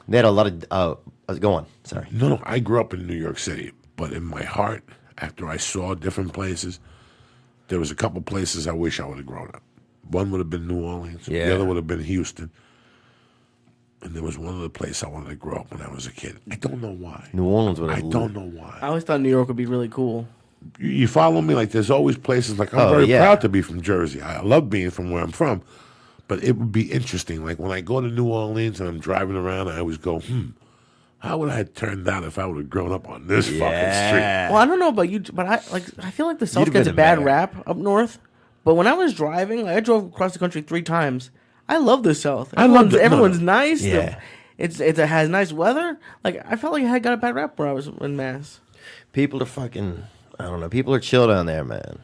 B: they had a lot of. Go on. Sorry.
A: No, I grew up in New York City, but in my heart, after I saw different places, there was a couple places I wish I would have grown up. One would have been New Orleans.
B: Yeah.
A: The other would have been Houston. And there was one other place I wanted to grow up when I was a kid. I don't know why.
B: New Orleans would have.
A: I don't know why.
C: I always thought New York would be really cool.
A: You follow me? There's always places I'm very proud to be from Jersey. I love being from where I'm from. But it would be interesting. When I go to New Orleans and I'm driving around, I always go, how would I have turned out if I would have grown up on this fucking street?
C: Well, I don't know about you, but I feel like the South
B: You'd have
C: gets a
B: been
C: bad
B: mad.
C: rap up north. But when I was driving, I drove across the country 3 times. I love the South.
A: I love
C: Everyone's nice.
B: Yeah.
C: It has nice weather. Like I felt like I got a bad rap when I was in Mass.
B: People are fucking, I don't know. People are chill down there, man.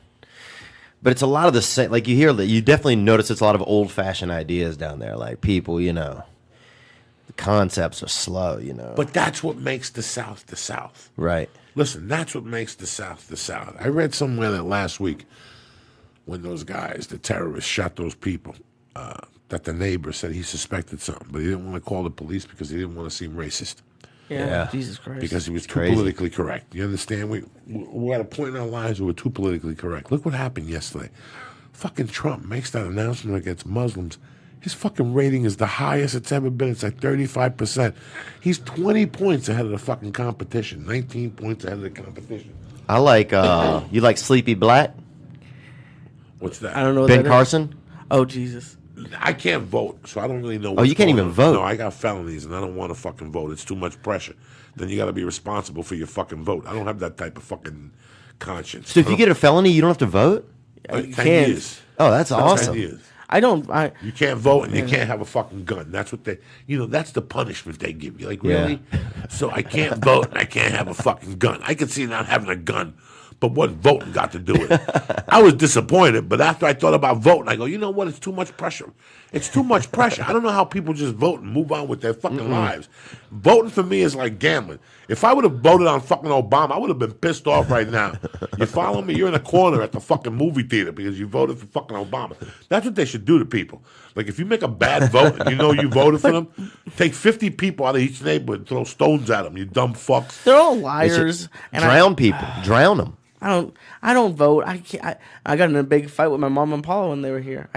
B: But it's a lot of the same. Like you hear that, you definitely notice it's a lot of old fashioned ideas down there. Like people, the concepts are slow.
A: But that's what makes the South the South.
B: Right.
A: Listen, that's what makes the South the South. I read somewhere that last week, when those guys, the terrorists, shot those people, that the neighbor said he suspected something, but he didn't want to call the police because he didn't want to seem racist.
C: Yeah. Jesus Christ.
A: Because he was too
B: Crazy.
A: politically correct. You understand? We're at a point in our lives where we're too politically correct. Look what happened yesterday. Fucking Trump makes that announcement against Muslims. His fucking rating is the highest it's ever been. It's like 35%. He's 20 points ahead of the fucking competition. 19 points ahead of the competition.
B: I like, you like Sleepy Black?
A: What's that?
C: I don't know. What
B: Ben
C: that is.
B: Carson?
C: Oh Jesus.
A: I can't vote, so I don't really know.
B: Oh, you can't even vote?
A: No, I got felonies, and I don't want to fucking vote. It's too much pressure. Then you got to be responsible for your fucking vote. I don't have that type of fucking conscience.
B: So if you get a felony, you don't have to vote?
C: You
A: 10
C: can't.
A: years.
B: Oh, that's
A: 10
B: awesome.
A: years.
C: I don't.
A: You can't vote and you can't have a fucking gun. That's what they, that's the punishment they give you. Like,
B: Yeah.
A: really? So I can't vote and I can't have a fucking gun. I can see not having a gun, but what voting got to do with it? I was disappointed, but after I thought about voting, I go, you know what? It's too much pressure. It's too much pressure. I don't know how people just vote and move on with their fucking lives. Voting for me is like gambling. If I would have voted on fucking Obama, I would have been pissed off right now. You follow me? You're in a corner at the fucking movie theater because you voted for fucking Obama. That's what they should do to people. Like, if you make a bad vote and you voted for them, take 50 people out of each neighborhood and throw stones at them, you dumb fucks.
C: They're all liars. And
B: Drown people. Drown them.
C: I don't vote. I can't. I got in a big fight with my mom and Paula when they were here.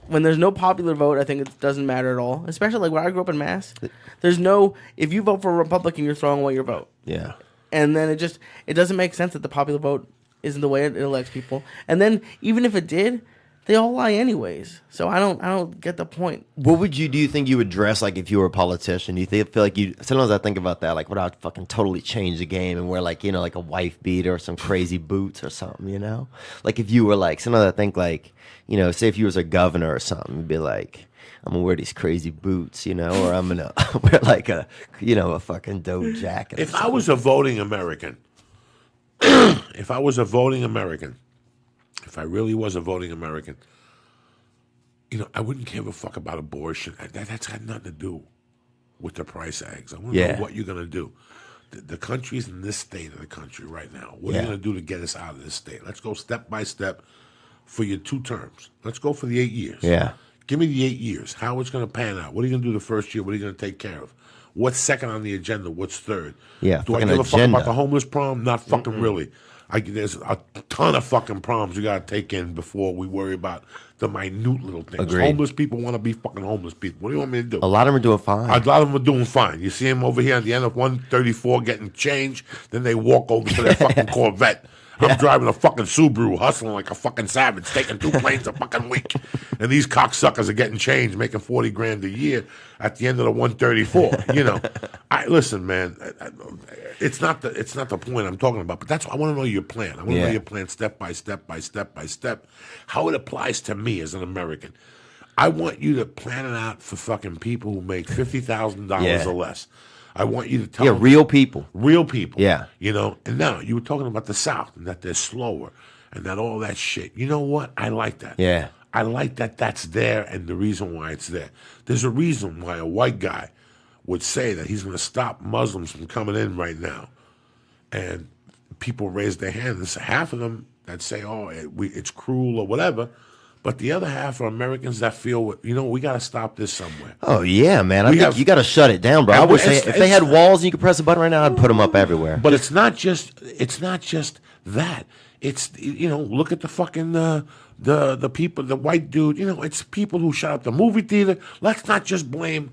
C: When there's no popular vote, I think it doesn't matter at all. Especially like where I grew up in Mass. There's no. If you vote for a Republican, you're throwing away your vote.
B: Yeah.
C: And then it doesn't make sense that the popular vote isn't the way it elects people. And then even if it did, they all lie anyways. So I don't get the point.
B: What do you think you would dress like if you were a politician? Do you feel like you? Sometimes I think about that, like, would I fucking totally change the game and wear like like a wife beater or some crazy boots or something, Like if you were like, sometimes I think like, say if you was a governor or something, you'd be like, I'm gonna wear these crazy boots, or I'm gonna wear like a fucking dope jacket.
A: If I was a voting American, if I really was a voting American, I wouldn't give a fuck about abortion. That's got nothing to do with the price tags. I want to know what you're going to do. The country's in this state of the country right now. What are you going to do to get us out of this state? Let's go step by step for your 2 terms. Let's go for the 8 years.
B: Yeah.
A: Give me the 8 years. How it's going to pan out. What are you going to do the first year? What are you going to take care of? What's second on the agenda? What's third?
B: Yeah,
A: Do I give a fuck about the homeless problem? Not fucking really. There's a ton of fucking problems we got to take in before we worry about the minute little things.
B: Agreed.
A: Homeless people want to be fucking homeless people. What do you want me to do?
B: A lot of them are doing fine.
A: A lot of them are doing fine. You see them over here at the end of 134 getting change, then they walk over to their fucking Corvette. I'm driving a fucking Subaru, hustling like a fucking savage, taking 2 planes a fucking week. And these cocksuckers are getting change, making 40 grand a year at the end of the 134. Listen, man, it's not the point I'm talking about, but that's I want to know your plan. I want to know your plan step by step by step by step, how it applies to me as an American. I want you to plan it out for fucking people who make $50,000 or less. I want you to tell them,
B: real people.
A: Real people.
B: Yeah.
A: And now you were talking about the South and that they're slower and that all that shit. You know what? I like that.
B: Yeah.
A: I like that that's there and the reason why it's there. There's a reason why a white guy would say that he's going to stop Muslims from coming in right now. And people raise their hands. There's half of them that say, it's cruel or whatever. But the other half are Americans that feel, we got to stop this somewhere.
B: Oh, yeah, man. I think you got to shut it down, bro. I would say if they had walls and you could press a button right now, I'd put them up everywhere.
A: But it's not just that. It's, look at the fucking, the people, the white dude, it's people who shut up the movie theater. Let's not just blame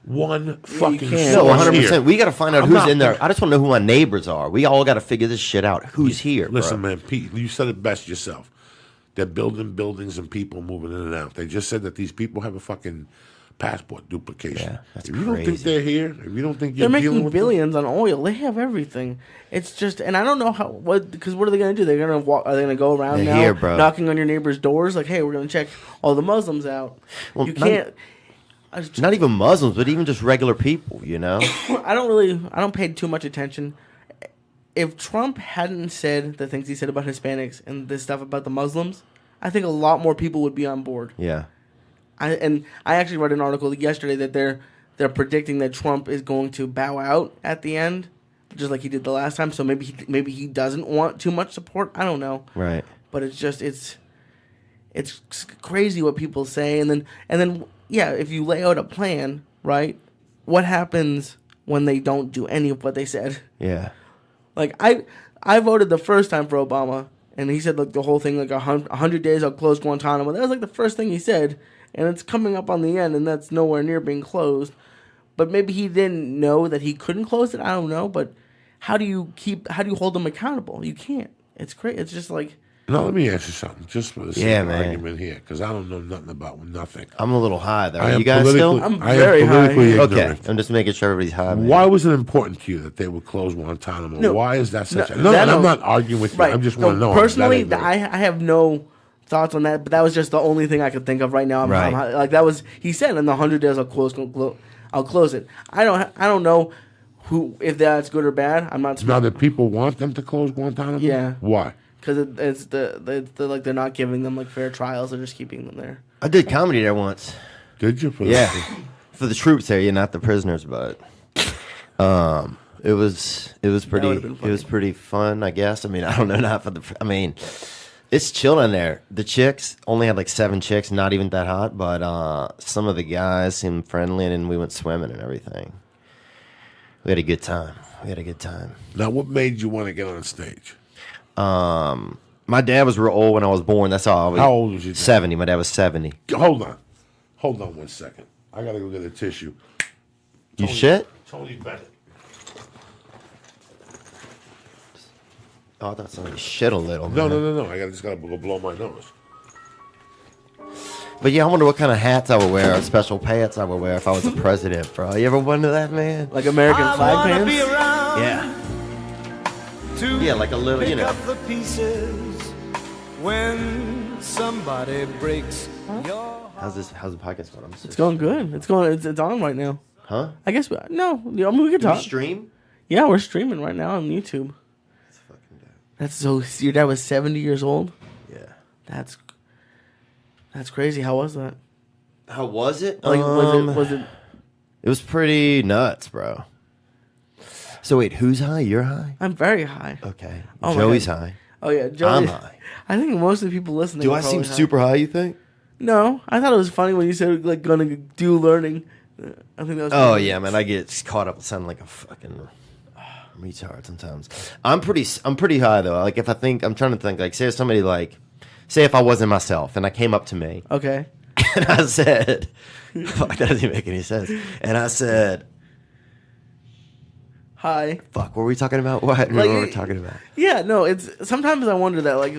A: one fucking
B: No, 100%.
A: here.
B: We got to find out who's in there. I just want to know who my neighbors are. We all got to figure this shit out. Who's here,
A: Listen,
B: bro?
A: man, Pete, you said it best yourself. They're building buildings and people moving in and out. They just said that these people have a fucking passport duplication.
B: Yeah, that's
A: if you don't think
B: crazy.
A: they're here, if you don't think
C: They're
A: you're dealing
C: making
A: with
C: billions on oil. They have everything. It's just, and I don't know because what are they going to do? They're going to walk. Are they going to go around
B: They're
C: now,
B: here, bro.
C: knocking on your neighbor's doors, like, hey, we're going to check all the Muslims out.
B: Well,
C: You can't.
B: Not even Muslims, but even just regular people, you know?
C: I don't pay too much attention. If Trump hadn't said the things he said about Hispanics and this stuff about the Muslims, I think a lot more people would be on board.
B: Yeah.
C: I actually read an article yesterday that they're predicting that Trump is going to bow out at the end, just like he did the last time. So maybe he doesn't want too much support. I don't know.
B: Right.
C: But it's crazy what people say, and then yeah, if you lay out a plan, right? What happens when they don't do any of what they said?
B: Yeah.
C: Like I voted the first time for Obama, and he said like the whole thing, like 100 days I'll close Guantanamo. That was like the first thing he said, and it's coming up on the end, and that's nowhere near being closed. But maybe he didn't know that he couldn't close it. I don't know, but how do you hold them accountable? You can't. It's great. It's just like.
A: Now, let me ask you something, just for the sake
B: Yeah,
A: of
B: man.
A: argument here, because I don't know nothing about nothing.
B: I'm a little high, though.
A: I
B: Are
A: am
B: you guys still?
C: I'm
A: I am
C: very high.
A: politically
B: Okay.
A: ignorant.
B: I'm just making sure everybody's high, man.
A: Why was it important to you that they would close Guantanamo?
C: No.
A: Why is that such a...
C: No,
A: No,
C: that
A: I'm
C: no.
A: not arguing with you.
C: Right.
A: I just want to know.
C: Personally,
A: That
C: I have no thoughts on that, but that was just the only thing I could think of right now.
B: Right.
C: Like that was he said in the 100 days I'll close it. I don't know if that's good or bad. I'm not
A: Now,
C: smart
A: that people want them to close Guantanamo?
C: Yeah.
A: Why?
C: because it's the like they're not giving them like fair trials. They're just keeping them there.
B: I did comedy there once.
A: Did you? For
B: Yeah, for the troops there, yeah, not the prisoners, but it was pretty
C: would've been funny.
B: pretty fun, I guess. I mean, I don't know, not for the. I mean, it's chill in there. The chicks only had like 7 chicks, not even that hot, but some of the guys seemed friendly, and we went swimming and everything. We had a good time.
A: Now, what made you want to get on stage?
B: My dad was real old when I was born. That's all.
A: How old was your dad?
B: 70. My dad was 70.
A: Hold on 1 second. I gotta go get a tissue.
B: You shit?
A: Tony Bennett.
B: Oh, I thought somebody shit a little.
A: No,
B: man.
A: no. I just gotta go blow my nose.
B: But yeah, I wonder what kind of hats I would wear, or special pants I would wear if I was the president, bro. You ever wonder that, man?
C: Like American flag pants.
B: Yeah. Yeah, like a little, you know.
D: Up the pieces when somebody breaks your
B: How's the podcast going?
C: It's going good. It's on right now.
B: Huh?
C: I guess no. I mean, we could
B: Do you
C: talk.
B: stream?
C: Yeah, we're streaming right now on YouTube.
B: That's fucking dope.
C: That's so. Your dad was 70 years old.
B: Yeah.
C: That's crazy. How was that?
B: How was it?
C: Like, was it?
B: It was pretty nuts, bro. So wait, who's high? You're high?
C: I'm very high.
B: Okay.
C: Oh my
B: Joey's
C: God.
B: high.
C: Oh yeah, Joey.
B: I'm high.
C: I think most of the people listening.
B: Do
C: are
B: I seem
C: probably high.
B: super high, you think?
C: No, I thought it was funny when you said like gonna do learning. I think that was.
B: Oh
C: funny.
B: yeah, man, I get caught up sounding like a fucking retard sometimes. I'm pretty high though. Like if I'm trying to think, like say if I wasn't myself and I came up to me
C: Okay.
B: and I said, fuck, that doesn't make any sense. And I said,
C: Hi.
B: fuck, what were we talking about? What were we talking about?
C: Yeah, no. It's sometimes I wonder that like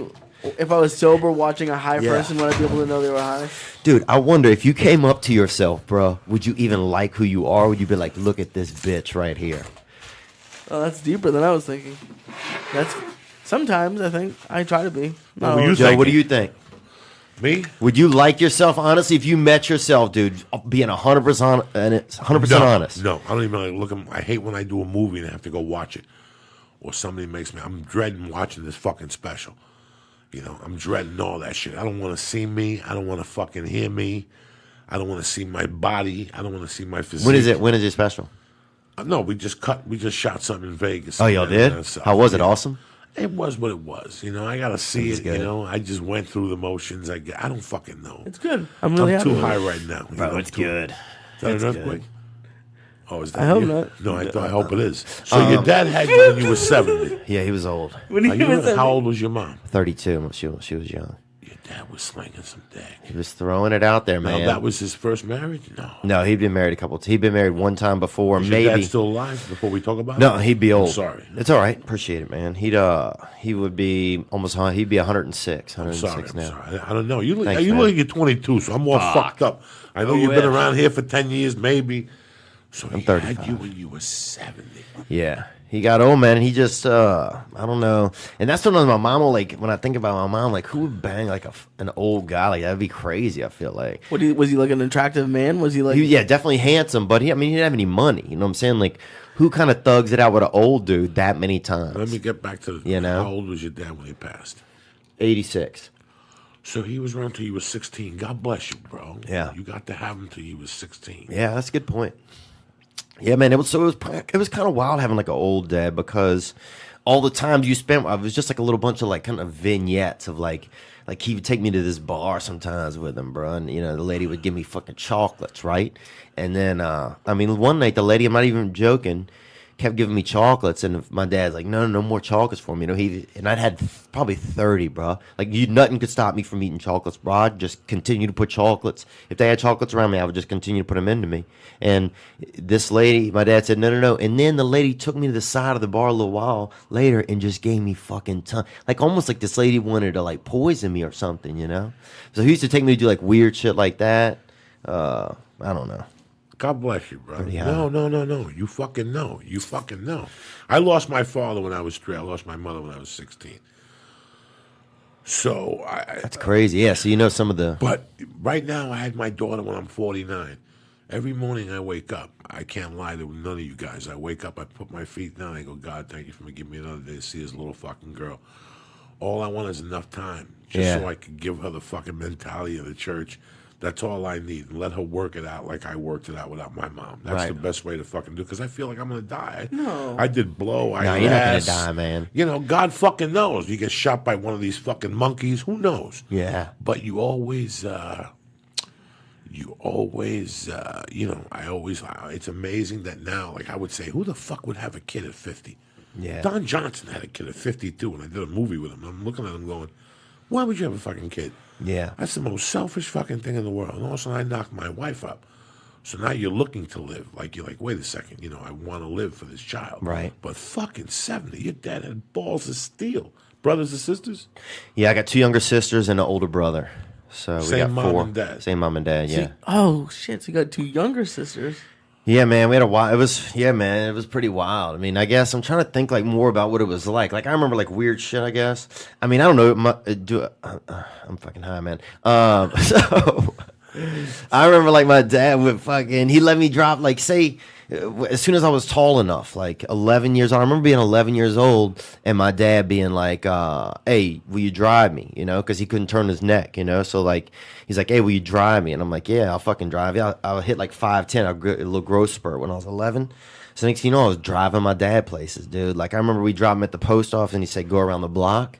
C: if I was sober watching a high
B: Yeah.
C: person, would I be able to know they were high?
B: Dude, I wonder if you came up to yourself, bro, would you even like who you are? Would you be like, look at this bitch right here?
C: Oh, that's deeper than I was thinking. That's sometimes I think I try to be.
A: What were you
B: Joe,
A: thinking?
B: what do you think?
A: Me?
B: Would you like yourself, honestly, if you met yourself, dude, being 100% and it's 100% honest?
A: No, I don't even like look. I hate when I do a movie and I have to go watch it, or somebody makes me. I'm dreading watching this fucking special. You know, I'm dreading all that shit. I don't want to see me. I don't want to fucking hear me. I don't want to see my body. I don't want to see my physique.
B: When is it? When is it special?
A: No, we just shot something in Vegas.
B: Oh, y'all did? How was it? Awesome?
A: It was what it was. You know, I gotta see
B: It's
A: it.
B: good.
A: You know, I just went through the motions. I don't fucking know.
C: It's good. I'm really happy
A: too
C: with it.
A: high right now. You know,
B: it's
A: too-
B: good.
A: Is that an
B: It's
A: earthquake? Oh, is that?
C: I hope
A: you?
C: not.
A: No, I hope it is. So your dad had you when you were 70.
B: Yeah, he was old.
C: When he was
A: How old was your mom?
B: 32. She was young.
A: Your dad was slinging some dick.
B: He was throwing it out there,
A: Now,
B: man.
A: that was his first marriage? No.
B: No, he'd been married a couple. He'd been married one time before,
A: Is your
B: maybe.
A: dad still alive before we talk about it?
B: No, he'd be old.
A: I'm sorry.
B: It's all right. Appreciate it, man. He would be almost. He'd be 106.
A: I'm
B: 106
A: sorry.
B: now.
A: I'm sorry. I don't know. You look
B: Thanks,
A: you
B: man.
A: look like you're 22, so I'm all fucked up. I know you've been
B: wish.
A: around here for 10 years, maybe. So
B: I'm
A: he had
B: 35.
A: you when you were 70.
B: Yeah, he got old, man. And he just, I don't know. And that's something my mom will like. When I think about my mom, like, who would bang like an old guy? Like that'd be crazy. I feel like.
C: Was he like an attractive man? Was he like?
B: Yeah, definitely handsome, but he didn't have any money. You know what I'm saying? Like, who kind of thugs it out with an old dude that many times?
A: Let me get back to how old was your dad when he passed?
B: 86.
A: So he was around till you were 16. God bless you, bro.
B: Yeah.
A: You got to have him till you was 16.
B: Yeah, that's a good point. Yeah, man. It was kind of wild having like an old dad because all the times you spent, it was just like a little bunch of like kind of vignettes of like he would take me to this bar sometimes with him, bro, and the lady would give me fucking chocolates, right? And then one night the lady, I'm not even joking, kept giving me chocolates, and my dad's like, no more chocolates for me. And I'd had probably 30, bro. Like, nothing could stop me from eating chocolates, bro. I'd just continue to put chocolates. If they had chocolates around me, I would just continue to put them into me. And this lady, my dad said, no. And then the lady took me to the side of the bar a little while later and just gave me fucking like almost like this lady wanted to like poison me or something, So he used to take me to do like weird shit like that. I don't know.
A: God bless you, bro.
B: Yeah.
A: No. You fucking know. You fucking know. I lost my father when I was 3. I lost my mother when I was 16. So
B: That's crazy. Yeah, so some of the...
A: But right now, I had my daughter when I'm 49. Every morning I wake up. I can't lie to none of you guys. I wake up, I put my feet down, I go, God, thank you for giving me another day to see this little fucking girl. All I want is enough time, just so I can give her the fucking mentality of the church. That's all I need. And let her work it out like I worked it out without my mom. That's the best way to fucking do it, because I feel like I'm going to die.
C: No.
A: I did blow.
B: No, you're not going to die, man.
A: God fucking knows. You get shot by one of these fucking monkeys. Who knows?
B: Yeah.
A: But you always, it's amazing that now, like I would say, who the fuck would have a kid at 50?
B: Yeah.
A: Don Johnson had a kid at 52, and I did a movie with him. I'm looking at him going, why would you have a fucking kid?
B: Yeah.
A: That's the most selfish fucking thing in the world. And all of a sudden, I knocked my wife up. So now you're looking to live. Like, you're like, wait a second, I want to live for this child.
B: Right.
A: But fucking 70, your dad had balls of steel. Brothers or sisters?
B: Yeah, I got 2 younger sisters and an older brother. So we
A: Same
B: got
A: mom
B: 4.
A: and dad.
B: Same mom and dad, yeah.
C: Oh shit! So you got 2 younger sisters.
B: Yeah, man, we had a while. It was pretty wild. I mean, I guess I'm trying to think like more about what it was like. Like I remember like weird shit. I guess. I mean, I don't know. I'm fucking high, man. So I remember like my dad would he let me drop like say as soon as I was tall enough, like 11 years old. I remember being 11 years old and my dad being like, hey, will you drive me? Because he couldn't turn his neck, So like, he's like, hey, will you drive me? And I'm like, yeah, I'll fucking drive you. I'll hit like 5'10", a little growth spurt when I was 11. So next thing you know, I was driving my dad places, dude. Like I remember we dropped him at the post office and he said, go around the block.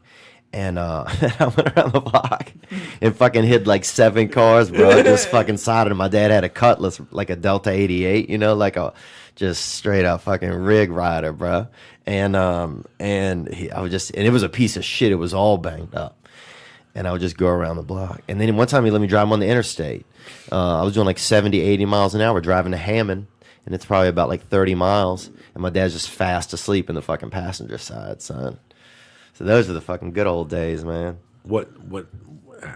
B: And I went around the block and fucking hit like 7 cars, bro. Just fucking sided. And my dad had a Cutlass, like a Delta 88, like a just straight up fucking rig rider, bro. And it was a piece of shit. It was all banged up. And I would just go around the block. And then one time he let me drive him on the interstate. I was doing like 70, 80 miles an hour driving to Hammond. And it's probably about like 30 miles. And my dad's just fast asleep in the fucking passenger side, son. So those are the fucking good old days, man.
A: What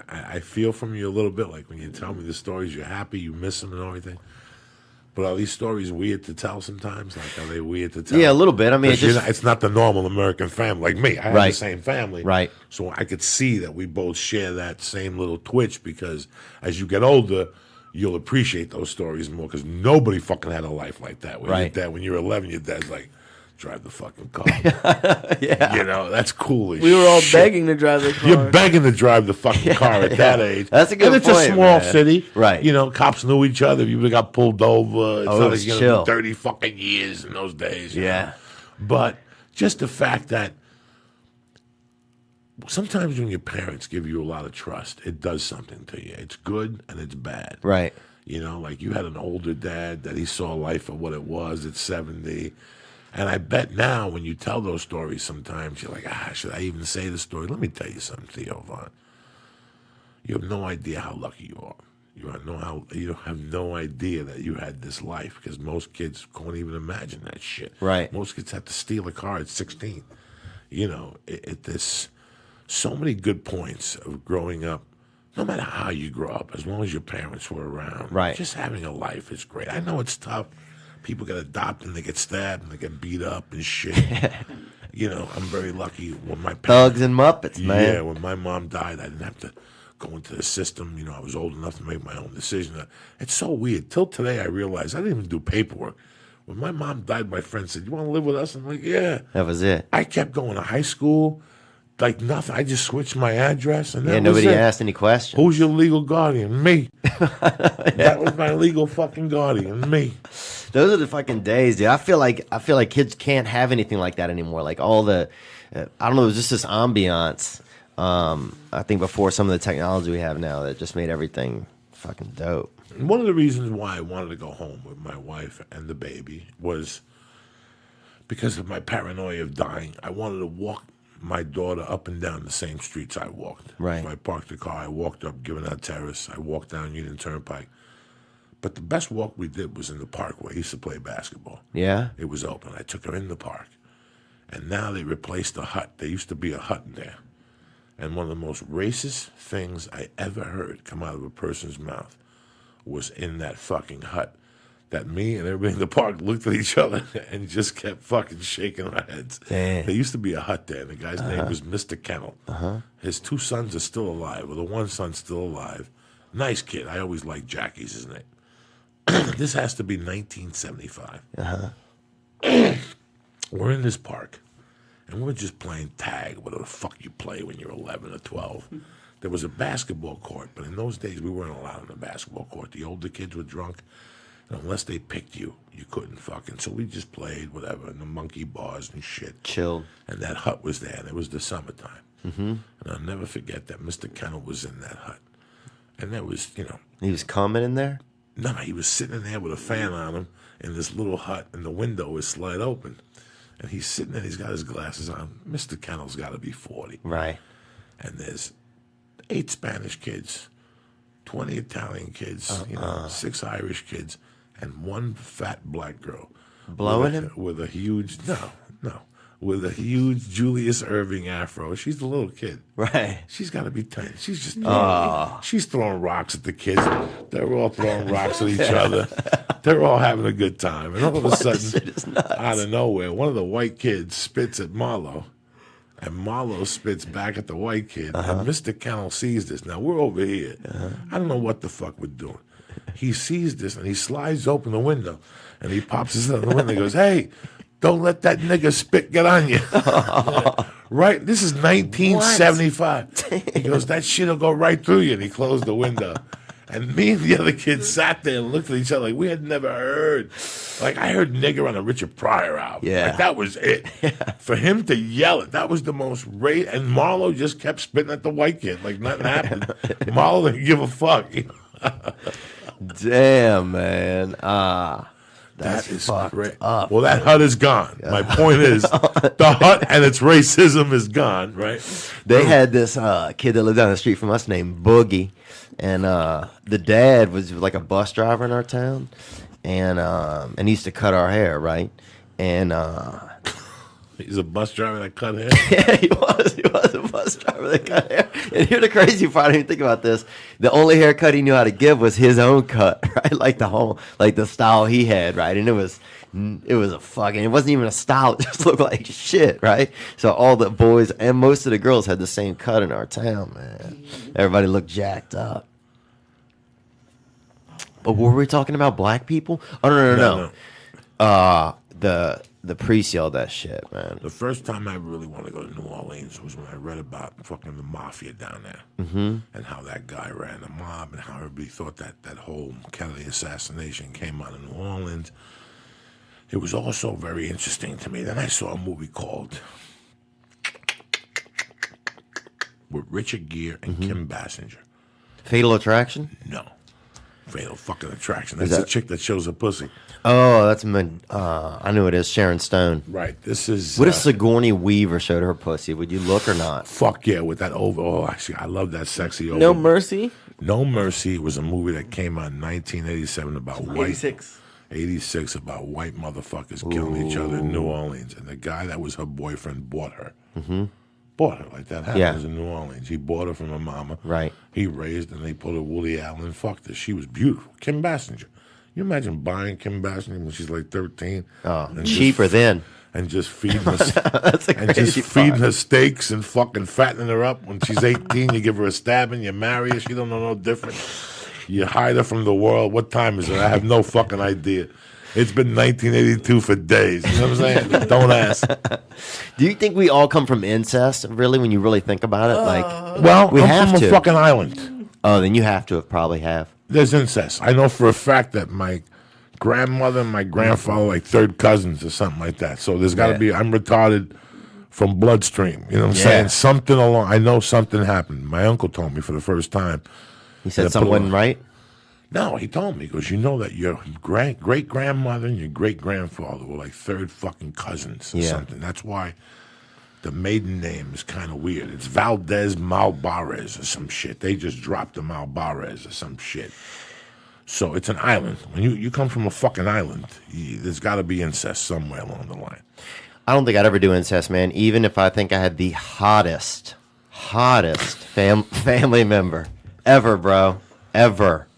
A: I feel from you a little bit, like when you tell me the stories, you're happy, you miss them and everything. But are these stories weird to tell sometimes? Like, are they weird to tell?
B: Yeah, a little bit. I mean,
A: it's not the normal American family. Like me, I have the same family.
B: Right.
A: So I could see that we both share that same little twitch, because as you get older, you'll appreciate those stories more, because nobody fucking had a life like that. When you were 11, your dad's like, drive the fucking car.
B: Yeah.
A: That's cool as
C: We were all
A: shit.
C: begging to drive the car.
A: You're begging to drive the fucking car at that age.
B: That's a good
A: and it's
B: point,
A: a small
B: man.
A: city.
B: Right.
A: Cops knew each other. If you got pulled over, it's
B: it
A: not
B: was
A: like
B: chill.
A: 30 fucking years in those days.
B: Yeah.
A: But just the fact that sometimes when your parents give you a lot of trust, it does something to you. It's good and it's bad.
B: Right.
A: Like you had an older dad that he saw life for what it was at 70. And I bet now when you tell those stories sometimes, you're like, should I even say the story? Let me tell you something, Theo Vaughn. You have no idea how lucky you are. You have no idea that you had this life because most kids can't even imagine that shit.
B: Right.
A: Most kids have to steal a car at 16. You know, there's so many good points of growing up. No matter how you grow up, as long as your parents were around,
B: Right.
A: just having a life is great. I know it's tough. People get adopted and they get stabbed and they get beat up and shit. You know, I'm very lucky when my parents,
B: Thugs and Muppets, man.
A: yeah, when my mom died, I didn't have to go into the system. You know, I was old enough to make my own decision. It's so weird. Till today, I realized I didn't even do paperwork. When my mom died, my friend said, "You want to live with us?" I'm like, "Yeah."
B: That was it.
A: I kept going to high school, like nothing. I just switched my address, and
B: Yeah,
A: that
B: nobody
A: was it.
B: asked any questions.
A: Who's your legal guardian? Me. That was my legal fucking guardian. Me.
B: Those are the fucking days, dude. I feel like kids can't have anything like that anymore. Like all the, I don't know, it was just this ambiance. I think before some of the technology we have now that just made everything fucking dope.
A: One of the reasons why I wanted to go home with my wife and the baby was because of my paranoia of dying. I wanted to walk my daughter up and down the same streets I walked.
B: Right.
A: So I parked the car. I walked up Given Terrace. I walked down Union Turnpike. But the best walk we did was in the park where I used to play basketball.
B: Yeah?
A: It was open. I took her in the park. And now they replaced the hut. There used to be a hut in there. And one of the most racist things I ever heard come out of a person's mouth was in that fucking hut. That me and everybody in the park looked at each other and just kept fucking shaking our heads.
B: Damn.
A: There used to be a hut there. And the guy's name was Mr. Kennel. His 2 sons are still alive. Well, the one son's still alive. Nice kid. I always liked Jackie's his name. This has to be 1975. We're in this park, and we're just playing tag, whatever the fuck you play when you're 11 or 12. There was a basketball court, but in those days, we weren't allowed on the basketball court. The older kids were drunk, and unless they picked you, you couldn't fucking. So we just played, whatever, in the monkey bars and shit.
B: Chilled.
A: And that hut was there, and it was the summertime. And I'll never forget that Mr. Kennel was in that hut. And there was, you know,
B: He was coming in there?
A: no, he was sitting in there with a fan on him in this little hut, and the window was slid open. And he's sitting there, he's got his glasses on. Mr. Kennel's got to be 40.
B: Right.
A: And there's 8 Spanish kids, 20 Italian kids, 6 Irish kids, and 1 fat black girl.
B: Blowing
A: with
B: him?
A: With a huge, with a huge Julius Irving afro. She's the little kid.
B: Right.
A: She's got to be 10. She's just she's throwing rocks at the kids. They're all throwing rocks at each other. They're all having a good time. And all of a
B: This
A: sudden,
B: shit is nuts.
A: out of nowhere, one of the white kids spits at Marlo. And Marlo spits back at the white kid. And Mr. Kennel sees this. Now, we're over here. I don't know what the fuck we're doing. He sees this, and he slides open the window. And he pops his head out the window and goes, "Hey, don't let that nigga spit get on you." Right? This is 1975. He goes, "That shit'll go right through you." And he closed the window. And me and the other kids sat there and looked at each other like we had never heard. Like, I heard nigger on a Richard Pryor album.
B: Yeah.
A: Like, that was it. For him to yell it, that was the most rate. And Marlo just kept spitting at the white kid like nothing happened. Marlo didn't give a fuck.
B: Damn, man.
A: That is
B: fucked
A: great.
B: up.
A: Well, that hut is gone. My point is, the hut and its racism is gone, right?
B: They had this kid that lived down the street from us named Boogie, and the dad was like a bus driver in our town, and he used to cut our hair, right? And
A: He's a bus driver that cut hair.
B: yeah, he was a bus driver that cut hair. And here's the crazy part. I didn't think about this. The only haircut he knew how to give was his own cut, right? Like the style he had, right? And it was a fucking. It wasn't even a style. It just looked like shit, right? So all the boys and most of the girls had the same cut in our town, man. Everybody looked jacked up. But were we talking about black people? Oh no. The priest yelled that shit, man.
A: The first time I really wanted to go to New Orleans was when I read about fucking the mafia down there and how that guy ran the mob and how everybody thought that whole Kennedy assassination came out of New Orleans. It was also very interesting to me. Then I saw a movie called with Richard Gere and Kim Basinger.
B: Fatal Attraction?
A: No. Fatal fucking Attraction. That's the chick that shows her pussy.
B: Oh, that's I knew it is Sharon Stone.
A: Right. This is.
B: What if Sigourney Weaver showed her pussy? Would you look or not?
A: Fuck yeah, with that over. Oh, actually, I love that sexy over.
C: No Mercy.
A: No Mercy was a movie that came out in 1987 about white.
C: 86.
A: 86 about white motherfuckers killing each other in New Orleans, and the guy that was her boyfriend bought her. Bought her like that happens in New Orleans. He bought her from her mama.
B: Right.
A: He raised and they put her Woody Allen. Fucked her. She was beautiful. Kim Basinger. You imagine buying Kim Basinger when she's like 13?
B: Oh, cheaper then.
A: And just feeding her,
B: That's a
A: and just
B: crazy
A: feeding
B: part.
A: her steaks and fucking fattening her up. When she's 18, you give her a stabbing, you marry her. She don't know no different. You hide her from the world. What time is it? I have no fucking idea. It's been 1982 for days. You know what I'm saying? Don't ask.
B: Do you think we all come from incest, really, when you really think about it?
A: Well,
B: we
A: I'm
B: have
A: from
B: to.
A: a fucking island.
B: Oh, then you have to probably have.
A: There's incest. I know for a fact that my grandmother and my grandfather are like third cousins or something like that. So there's got to be, I'm retarded from bloodstream. You know what I'm saying? Something along, I know something happened. My uncle told me for the first time.
B: He said something wasn't right?
A: No, he told me, because you know that your great-grandmother and your great-grandfather were like third fucking cousins or something. That's why the maiden name is kind of weird. It's Valdez Malbarez or some shit. They just dropped the Malbarez or some shit. So it's an island. When you come from a fucking island, there's got to be incest somewhere along the line.
B: I don't think I'd ever do incest, man, even if I think I had the hottest family member ever, bro. Ever.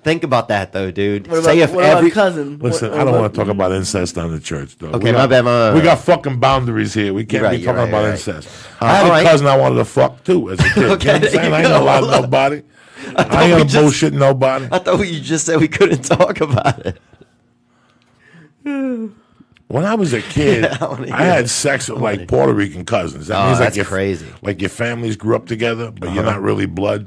B: Think about that, though, dude.
C: What
B: Say
C: about,
B: if
C: what
B: every
C: about cousin?
A: Listen, I don't want to talk about incest on the church, though.
B: Okay, my bad.
A: We got fucking boundaries here. We can't be talking about incest. I had a cousin I wanted to fuck, too, as a kid. You know what I'm saying? I ain't gonna lie to nobody. I ain't gonna bullshit nobody.
B: I thought you just said we couldn't talk about it.
A: When I was a kid, I had sex with like Puerto Rican cousins. That means
B: that's
A: like
B: crazy.
A: Like your families grew up together, but you're not really blood.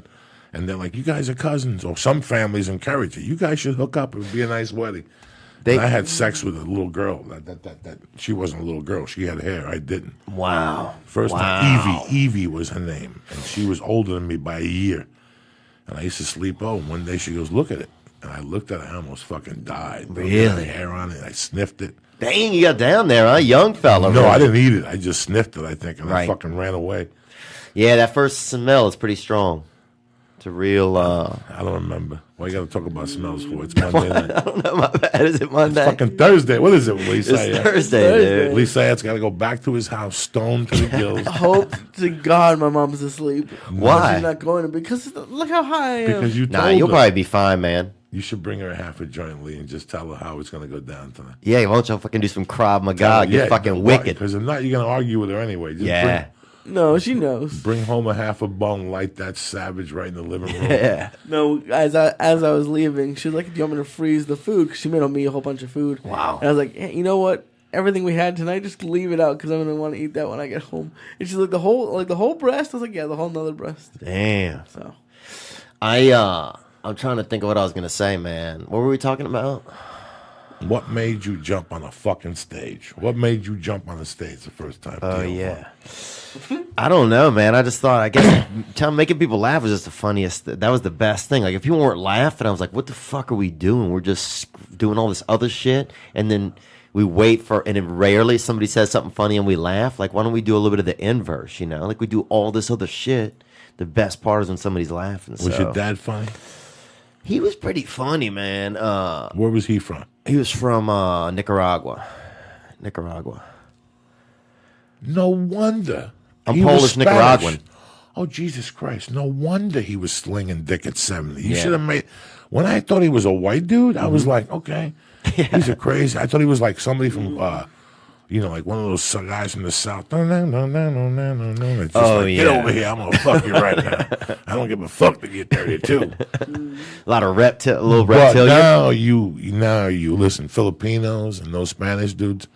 A: And they're like, you guys are cousins. Or some families encourage it. You guys should hook up. It would be a nice wedding. And I had sex with a little girl. That she wasn't a little girl. She had hair. I didn't.
B: Wow.
A: First time, Evie was her name. And she was older than me by a year. And I used to sleep over. One day she goes, look at it. And I looked at it. I almost fucking died.
B: Really?
A: It had hair on it. I sniffed it.
B: Dang, you got down there, huh? Young fella.
A: No,
B: really.
A: I didn't eat it. I just sniffed it, I think. And I fucking ran away.
B: Yeah, that first smell is pretty strong. It's a real...
A: I don't remember. Why you got to talk about smells for? It's Monday night.
B: I don't know, my bad. Is it Monday?
A: It's fucking Thursday. What is it, Lisa?
B: It's Thursday, dude.
A: Lisa has got to go back to his house, stoned to the gills.
C: Hope to God my mom's asleep.
B: Why?
C: She's not going to, because look how high I am.
A: Because you told
B: Nah, you'll
A: her.
B: probably be fine, man.
A: You should bring her a half a joint, Lee, and just tell her how it's going to go down tonight.
B: Yeah, why don't you fucking do some Krav Maga? Get fucking wicked.
A: Because if not, you're going to argue with her anyway. Just
B: Yeah.
C: No, she knows.
A: Bring home a half a bone, light that savage right in the living room.
B: Yeah.
C: No, as I was leaving, she was like, "Do you want me to freeze the food?" Because she made me a whole bunch of food.
B: Wow.
C: And I was like, hey, you know what? Everything we had tonight, just leave it out because I'm gonna want to eat that when I get home. And she's like, the whole breast. I was like, yeah, the whole nother breast.
B: Damn.
C: So
B: I'm trying to think of what I was gonna say, man. What were we talking about?
A: What made you jump on a fucking stage? What made you jump on the stage the first time?
B: Oh,
A: Theo?
B: yeah. I don't know, man. I just thought, I guess, making people laugh was just the funniest. That was the best thing. Like, if people weren't laughing, I was like, what the fuck are we doing? We're just doing all this other shit. And then we wait for, and then rarely somebody says something funny and we laugh. Like, why don't we do a little bit of the inverse, you know? Like, we do all this other shit. The best part is when somebody's laughing.
A: Was your dad funny?
B: He was pretty funny, man.
A: Where was he from?
B: He was from Nicaragua.
A: No wonder.
B: I'm
A: He was
B: Polish
A: Spanish.
B: Nicaraguan.
A: Oh, Jesus Christ. No wonder he was slinging dick at 70. You
B: Yeah.
A: should have made... When I thought he was a white dude, I was like, okay, these are crazy. I thought he was like somebody from, like one of those guys from the South. No. It's just get over here. I'm going to fuck you right now. I don't give a fuck to get 32.
B: A lot of little
A: But
B: reptilian.
A: now you listen, Filipinos and those Spanish dudes,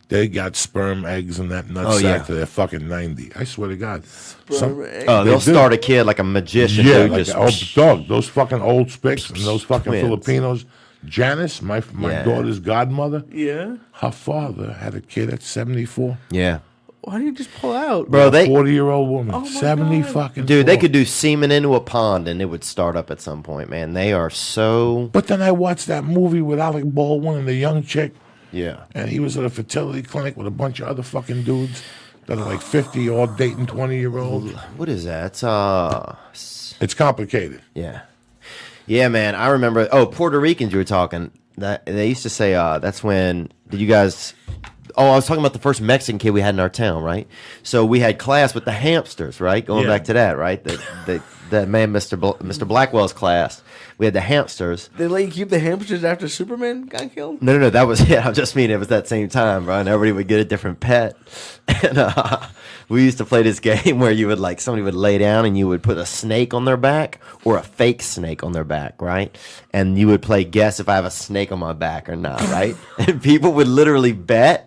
A: they got sperm, eggs, and that nutsack to their fucking 90. I swear to God.
B: They'll
A: do.
B: start a kid like a magician.
A: Yeah,
B: Dude,
A: like
B: just,
A: dog. Those fucking old spicks and those fucking
B: Twins.
A: Filipinos. Janice, my daughter's godmother,
C: yeah.
A: her father had a kid at 74.
B: yeah.
C: Why do you just pull out?
B: Bro, they
A: 40-year-old woman,
C: Oh my
A: 70
C: God.
A: fucking.
B: Dude, they
A: four.
B: could do semen into a pond and it would start up at some point, man. They are so
A: But then I watched that movie with Alec Baldwin and the young chick,
B: yeah.
A: and he was at a fertility clinic with a bunch of other fucking dudes that are like 50, all dating 20-year-olds.
B: What is that?
A: It's complicated.
B: Yeah. Yeah, man. I remember Puerto Ricans you were talking. That they used to say that's when did you guys I was talking about the first Mexican kid we had in our town, right? So we had class with the hamsters, right? Going
A: Yeah.
B: back to that, right? That man, Mr. Blackwell's class. We had the hamsters.
C: They let you keep the hamsters after Superman got killed?
B: No, that was it. I just mean it was that same time, bro. And everybody would get a different pet. And we used to play this game where you would somebody would lay down and you would put a snake on their back or a fake snake on their back, right? And you would play guess if I have a snake on my back or not, right? And people would literally bet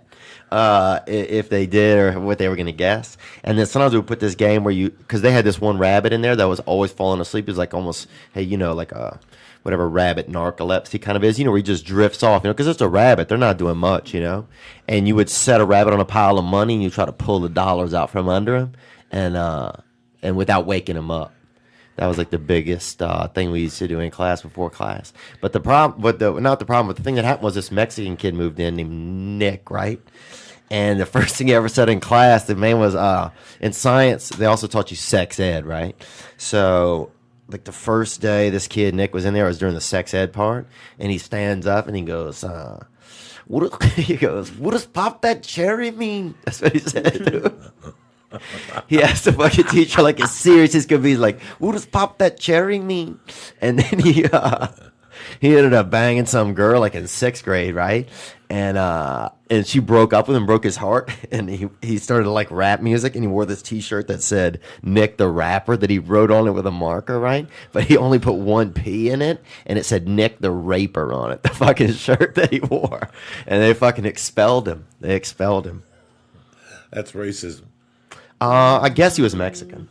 B: if they did or what they were going to guess. And then sometimes we would put this game where because they had this one rabbit in there that was always falling asleep. It was like almost, hey, like a whatever rabbit narcolepsy kind of is, where he just drifts off, because it's a rabbit. They're not doing much, And you would set a rabbit on a pile of money and you try to pull the dollars out from under him and without waking him up. That was like the biggest thing we used to do in class before class. But the problem, but the thing that happened was this Mexican kid moved in named Nick, right? And the first thing he ever said in class, the man was in science. They also taught you sex ed, right? So like the first day this kid Nick was in there, it was during the sex ed part, and he stands up and he goes, "What does pop that cherry mean?" That's what he said, dude. He asked the fucking teacher like as serious as could be, like, "What does pop that cherry mean?" And then he ended up banging some girl like in 6th grade, right? And she broke up with him, broke his heart, and he started to like rap music, and he wore this T-shirt that said Nick the Rapper that he wrote on it with a marker, right? But he only put one P in it, and it said Nick the Raper on it, the fucking shirt that he wore, and they fucking expelled him. They expelled him.
A: That's racism.
B: I guess he was Mexican.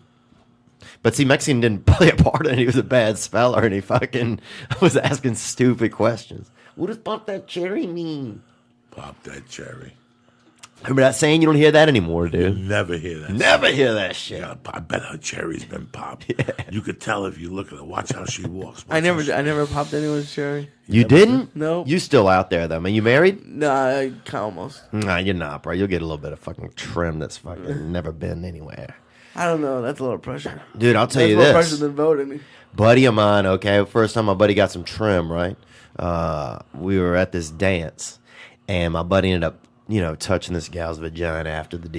B: But see, Mexican didn't play a part in it. He was a bad speller, and he fucking was asking stupid questions. What does pop that cherry mean?
A: Pop that cherry.
B: Remember that saying? You don't hear that anymore, dude.
A: Never hear that.
B: Never hear that shit.
A: Yeah, I bet her cherry's been popped. Yeah. You could tell if you look at her. Watch how she walks.
C: I never popped anyone's cherry.
B: You didn't?
C: No.
B: You still out there, though, man. You married?
C: Nah, almost.
B: Nah, you're not, bro. You'll get a little bit of fucking trim that's fucking never been anywhere.
C: I don't know. That's a little pressure.
B: Dude, I'll tell
C: That's
B: you
C: more
B: this.
C: pressure than voting.
B: Buddy of mine, okay, first time my buddy got some trim, right? We were at this dance, and my buddy ended up, touching this gal's vagina after the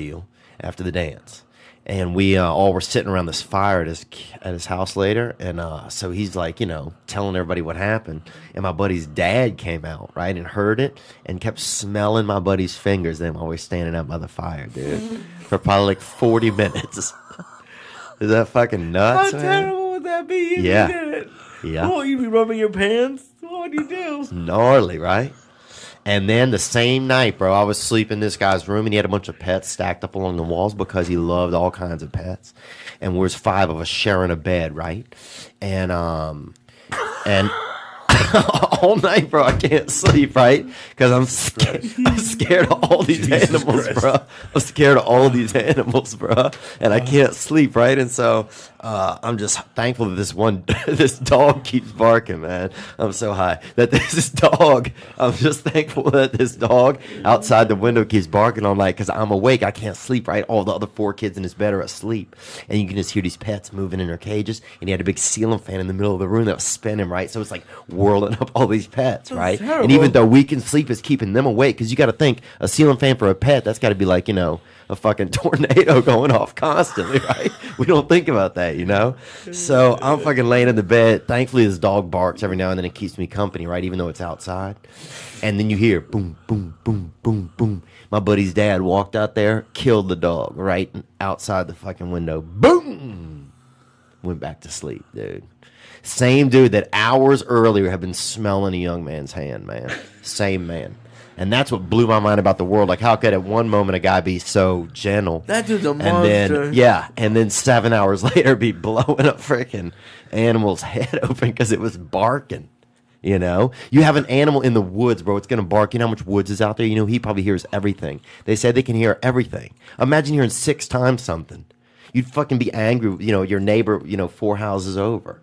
B: dance. And we all were sitting around this fire at his house later, and so he's like, telling everybody what happened. And my buddy's dad came out, right, and heard it, and kept smelling my buddy's fingers. Them always standing out by the fire, dude, for probably like 40 minutes. Is that fucking nuts,
C: How
B: man?
C: terrible would that be if
B: Yeah.
C: you did it?
B: Yeah.
C: Oh, you'd be rubbing your pants? What would you do?
B: Gnarly, right? And then the same night, bro, I was sleeping in this guy's room, and he had a bunch of pets stacked up along the walls because he loved all kinds of pets. And there was 5 of us sharing a bed, right? And all night, bro, I can't sleep, right? Because I'm scared of all these
A: Jesus
B: animals,
A: Christ.
B: bro. I'm scared of all these animals, bro. And I can't sleep, right? And so I'm just thankful that this dog keeps barking, man. I'm so high that I'm just thankful that this dog outside the window keeps barking all night because I'm awake. I can't sleep, right? All the other 4 kids in his bed are asleep. And you can just hear these pets moving in their cages. And he had a big ceiling fan in the middle of the room that was spinning, right? So it's like whirling up all these pets, right?
C: terrible.
B: And even though we can sleep, it's keeping them awake because you got to think a ceiling fan for a pet, that's got to be like, a fucking tornado going off constantly, right? We don't think about that, So I'm fucking laying in the bed. Thankfully, this dog barks every now and then. It keeps me company, right? Even though it's outside. And then you hear boom, boom, boom, boom, boom. My buddy's dad walked out there, killed the dog, right? Outside the fucking window. Boom! Went back to sleep, dude. Same dude that hours earlier had been smelling a young man's hand, man. Same man. And that's what blew my mind about the world. Like, how could at one moment a guy be so gentle?
C: That dude's a
B: And
C: monster.
B: then 7 hours later be blowing a freaking animal's head open because it was barking. You know, you have an animal in the woods, bro. It's gonna bark. You know how much woods is out there? You know, he probably hears everything. They say they can hear everything. Imagine hearing 6 times something. You'd fucking be angry. You know, your neighbor. You know, 4 houses over.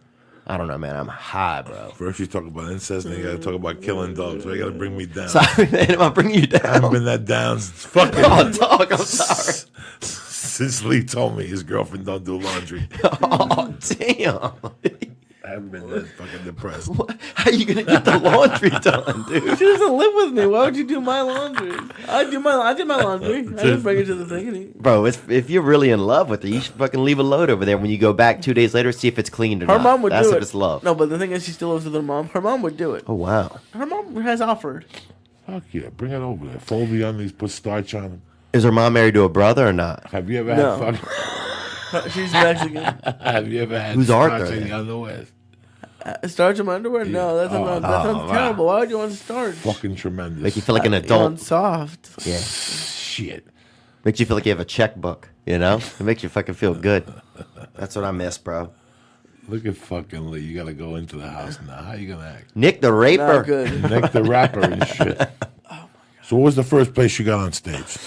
B: I don't know, man. I'm high, bro.
A: First you talk about incest, and then you got to talk about killing dogs. So you got to bring me down.
B: Sorry, man. Am I bringing you down?
A: I haven't been that down since fucking.
B: Oh, dog. I'm sorry.
A: Since Lee told me his girlfriend don't do laundry.
B: Oh, damn.
A: I haven't been that fucking depressed.
B: How are you gonna get the laundry done, dude?
C: She doesn't live with me. Why would you do my laundry? I did my laundry. I didn't bring it to the thing.
B: Bro, if you're really in love with her, you should fucking leave a load over there. When you go back 2 days later, see if it's cleaned or
C: Her
B: not.
C: mom would
B: That's
C: do
B: if
C: it.
B: it's love.
C: No, but the thing is, she still lives with her mom. Her mom would do it.
B: Oh wow.
C: Her mom has offered.
A: Fuck yeah, bring it over there. Fold the onions, put starch on them.
B: Is her mom married to a brother or not?
A: Have you ever
C: No.
A: had fucking...
C: She's Mexican.
A: Have you ever had
B: Who's
A: starch
B: Arthur,
A: in
B: then?
A: the underwear?
C: Starch in my underwear? No, that sounds terrible. Why would you want starch?
A: Fucking tremendous.
B: Make you feel like an
C: You
B: adult.
C: want soft.
B: Yeah.
A: Shit.
B: Makes you feel like you have a checkbook. You know? It makes you fucking feel good. That's what I miss, bro.
A: Look at fucking Lee. You got to go into the house now. How you going to act?
B: Nick the
C: Not
B: Raper.
C: good.
A: Nick the rapper and shit. So what was the first place you got on stage?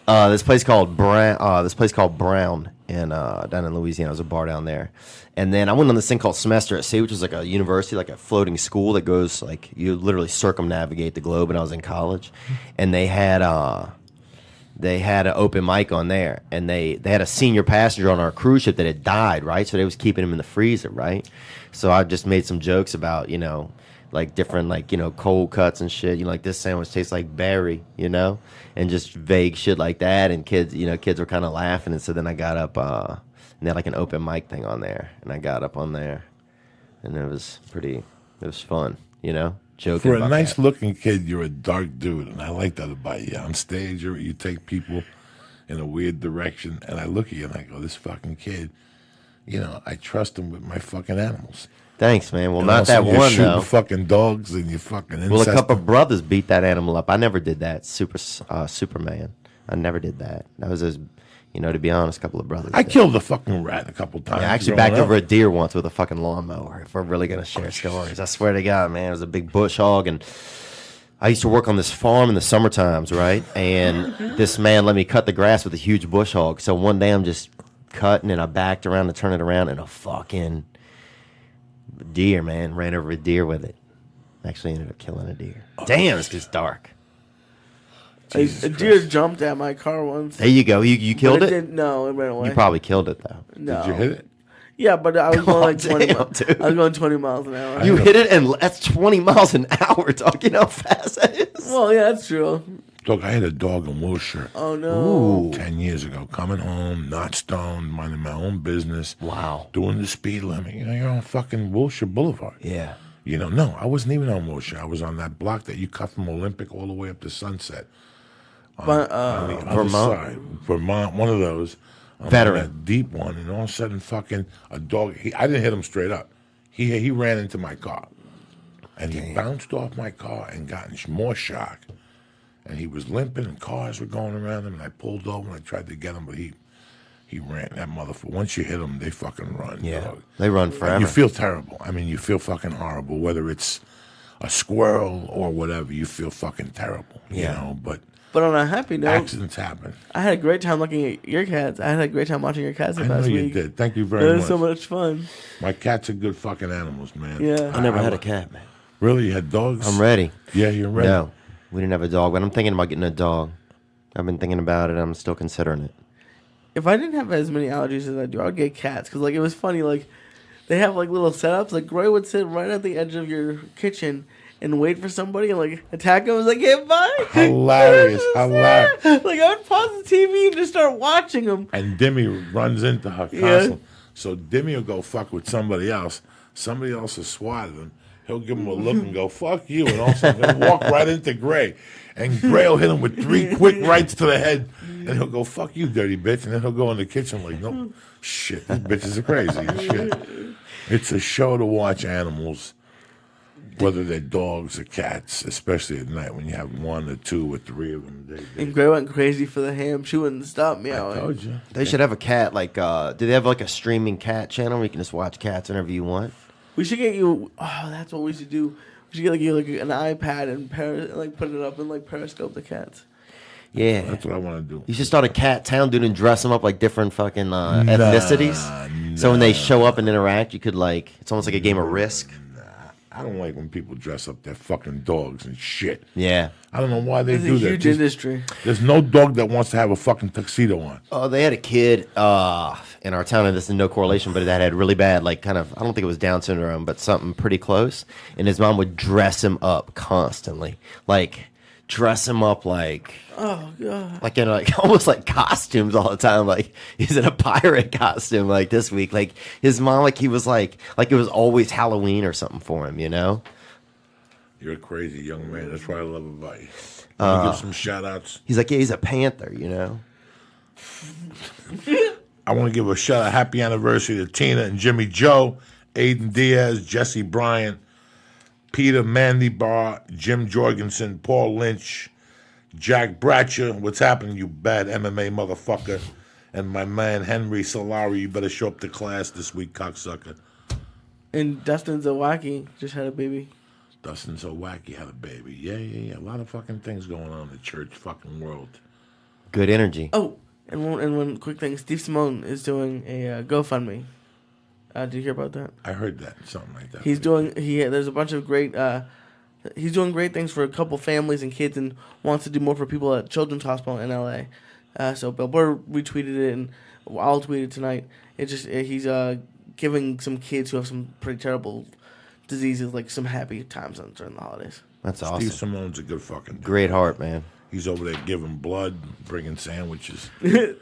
B: This place called Brown in down in Louisiana. There's a bar down there. And then I went on this thing called Semester at Sea, which is like a university, like a floating school that goes like you literally circumnavigate the globe. And I was in college, and they had an open mic on there, and they had a senior passenger on our cruise ship that had died, right? So they was keeping him in the freezer, right? So I just made some jokes about, you know, like different, like, you know, cold cuts and shit. You know, like this sandwich tastes like berry, you know, and just vague shit like that. And kids were kind of laughing. And so then I got up, and they had like an open mic thing on there, and I got up on there, and it was fun, you know, joking.
A: For a
B: about
A: nice
B: that.
A: looking kid, you're a dark dude, and I like that about you. On stage, you take people in a weird direction, and I look at you and I go, this fucking kid, you know, I trust him with my fucking animals.
B: Thanks, man. Well,
A: And
B: not
A: also
B: that
A: you're
B: one
A: shooting
B: though.
A: fucking dogs and you fucking incest.
B: Well, a couple of brothers beat that animal up. I never did that. Superman. I never did that. That was you know, to be honest, a couple of brothers.
A: I
B: did.
A: killed a fucking rat a couple times.
B: Yeah, I actually
A: growing
B: backed over a
A: up.
B: deer once with a fucking lawnmower. If we're really gonna share stories, I swear to God, man, it was a big bush hog, and I used to work on this farm in the summer times, right? And this man let me cut the grass with a huge bush hog. So one day I'm just cutting, and I backed around to turn it around, and a fucking deer, man, ran over a deer with it. Actually ended up killing a deer. Damn, it's just dark.
C: A deer jumped at my car once.
B: There you go. You killed
C: But
B: it?
C: didn't- No, it ran away.
B: You probably killed it though.
C: No.
A: Did you hit it?
C: Yeah, but I was going like 20
B: damn,
C: miles.
B: dude.
C: I was going 20 miles an hour.
B: You hit it, and that's 20 miles an hour. Dog, you know how fast that is?
C: Well, yeah, that's true.
A: Look, I had a dog in Wilshire
C: Oh no.
A: 10 years ago, coming home, not stoned, minding my own business.
B: Wow.
A: Doing the speed limit. You know, you're on fucking Wilshire Boulevard.
B: Yeah.
A: You know, no, I wasn't even on Wilshire. I was on that block that you cut from Olympic all the way up to Sunset.
C: But,
A: On the other
B: Vermont?
A: side. Vermont, one of those. I'm
B: Veteran.
A: on that deep one, and all of a sudden, fucking a dog. I didn't hit him straight up. He ran into my car, and he bounced off my car and got in more shock. And he was limping, and cars were going around him. And I pulled over and I tried to get him, but he ran. That motherfucker. Once you hit them, they fucking run.
B: Yeah.
A: Dog.
B: They run
A: And
B: forever.
A: you feel terrible. I mean, you feel fucking horrible. Whether it's a squirrel or whatever, you feel fucking terrible. You
B: Yeah.
A: know, but
C: on a happy note,
A: accidents happen.
C: I had a great time looking at your cats. I had a great time watching your cats the
A: I know
C: past
A: you
C: week.
A: did. Thank you
C: It
A: very
C: was
A: much.
C: so much fun.
A: My cats are good fucking animals, man.
C: Yeah.
B: I never had a cat, man.
A: Really? You had dogs?
B: I'm ready.
A: Yeah, you're ready.
B: No, we didn't have a dog, but I'm thinking about getting a dog. I've been thinking about it. I'm still considering it.
C: If I didn't have as many allergies as I do, I would get cats. Because, like, it was funny. Like, they have, like, little setups. Like, Roy would sit right at the edge of your kitchen and wait for somebody and, like, attack him. I was like, hey, bye.
A: Hilarious. Hilarious.
C: Like, I would pause the TV and just start watching him.
A: And Dimmy runs into her
C: Yeah.
A: constantly. So Dimmy will go fuck with somebody else. Somebody else has swatted him. He'll give him a look and go, fuck you. And also he'll walk right into Gray. And Gray will hit him with 3 quick rights to the head. And he'll go, fuck you, dirty bitch. And then he'll go in the kitchen like, nope, shit, these bitches are crazy. Shit. It's a show to watch animals, whether they're dogs or cats, especially at night when you have 1 or 2 or 3 of them.
C: And Gray went crazy for the ham. She wouldn't stop
A: I
C: meowing.
A: told you.
B: They should have a cat, like, do they have, like, a streaming cat channel where you can just watch cats whenever you want?
C: We should get you. Oh, that's what we should do. You get like an iPad and like put it up and like periscope the cats.
B: Yeah.
A: That's what I want to do.
B: You should start a cat town, dude, and dress them up like different fucking ethnicities. So when they show up and interact, you could like, it's almost like a game of Risk.
A: I don't like when people dress up their fucking dogs and shit.
B: Yeah.
A: I don't know why they
C: It's
A: do
C: a
A: that.
C: huge industry.
A: There's no dog that wants to have a fucking tuxedo on.
B: Oh, they had a kid in our town, and this is no correlation, but that had really bad, like, kind of, I don't think it was Down syndrome, but something pretty close. And his mom would dress him up constantly. Like, dress him up like,
C: Oh god.
B: like in like almost like costumes all the time. Like he's in a pirate costume like this week. Like his mom, like he was like it was always Halloween or something for him, you know?
A: You're a crazy young man. That's what I love about you. Let me give some shout outs.
B: He's like, yeah, he's a panther, you know?
A: I want to give a shout out, happy anniversary to Tina and Jimmy Joe, Aiden Diaz, Jesse Bryant, Peter Mandybar, Jim Jorgensen, Paul Lynch, Jack Bratcher. What's happening, you bad MMA motherfucker? And my man Henry Solari. You better show up to class this week, cocksucker.
C: And Dustin Zawacki just had a baby.
A: Dustin So Wacky had a baby. Yeah. A lot of fucking things going on in the church fucking world.
B: Good energy.
C: Oh, and one quick thing. Steve Simone is doing a GoFundMe. Did you hear about that?
A: I heard that, something like that.
C: There's a bunch of great. He's doing great things for a couple families and kids, and wants to do more for people at Children's Hospital in L.A. So Bill Burr retweeted it, and I'll tweet it tonight. He's giving some kids who have some pretty terrible diseases like some happy times during the holidays.
B: That's awesome.
A: Steve Simone's a good fucking dude.
B: Great heart, man.
A: He's over there giving blood, bringing sandwiches. He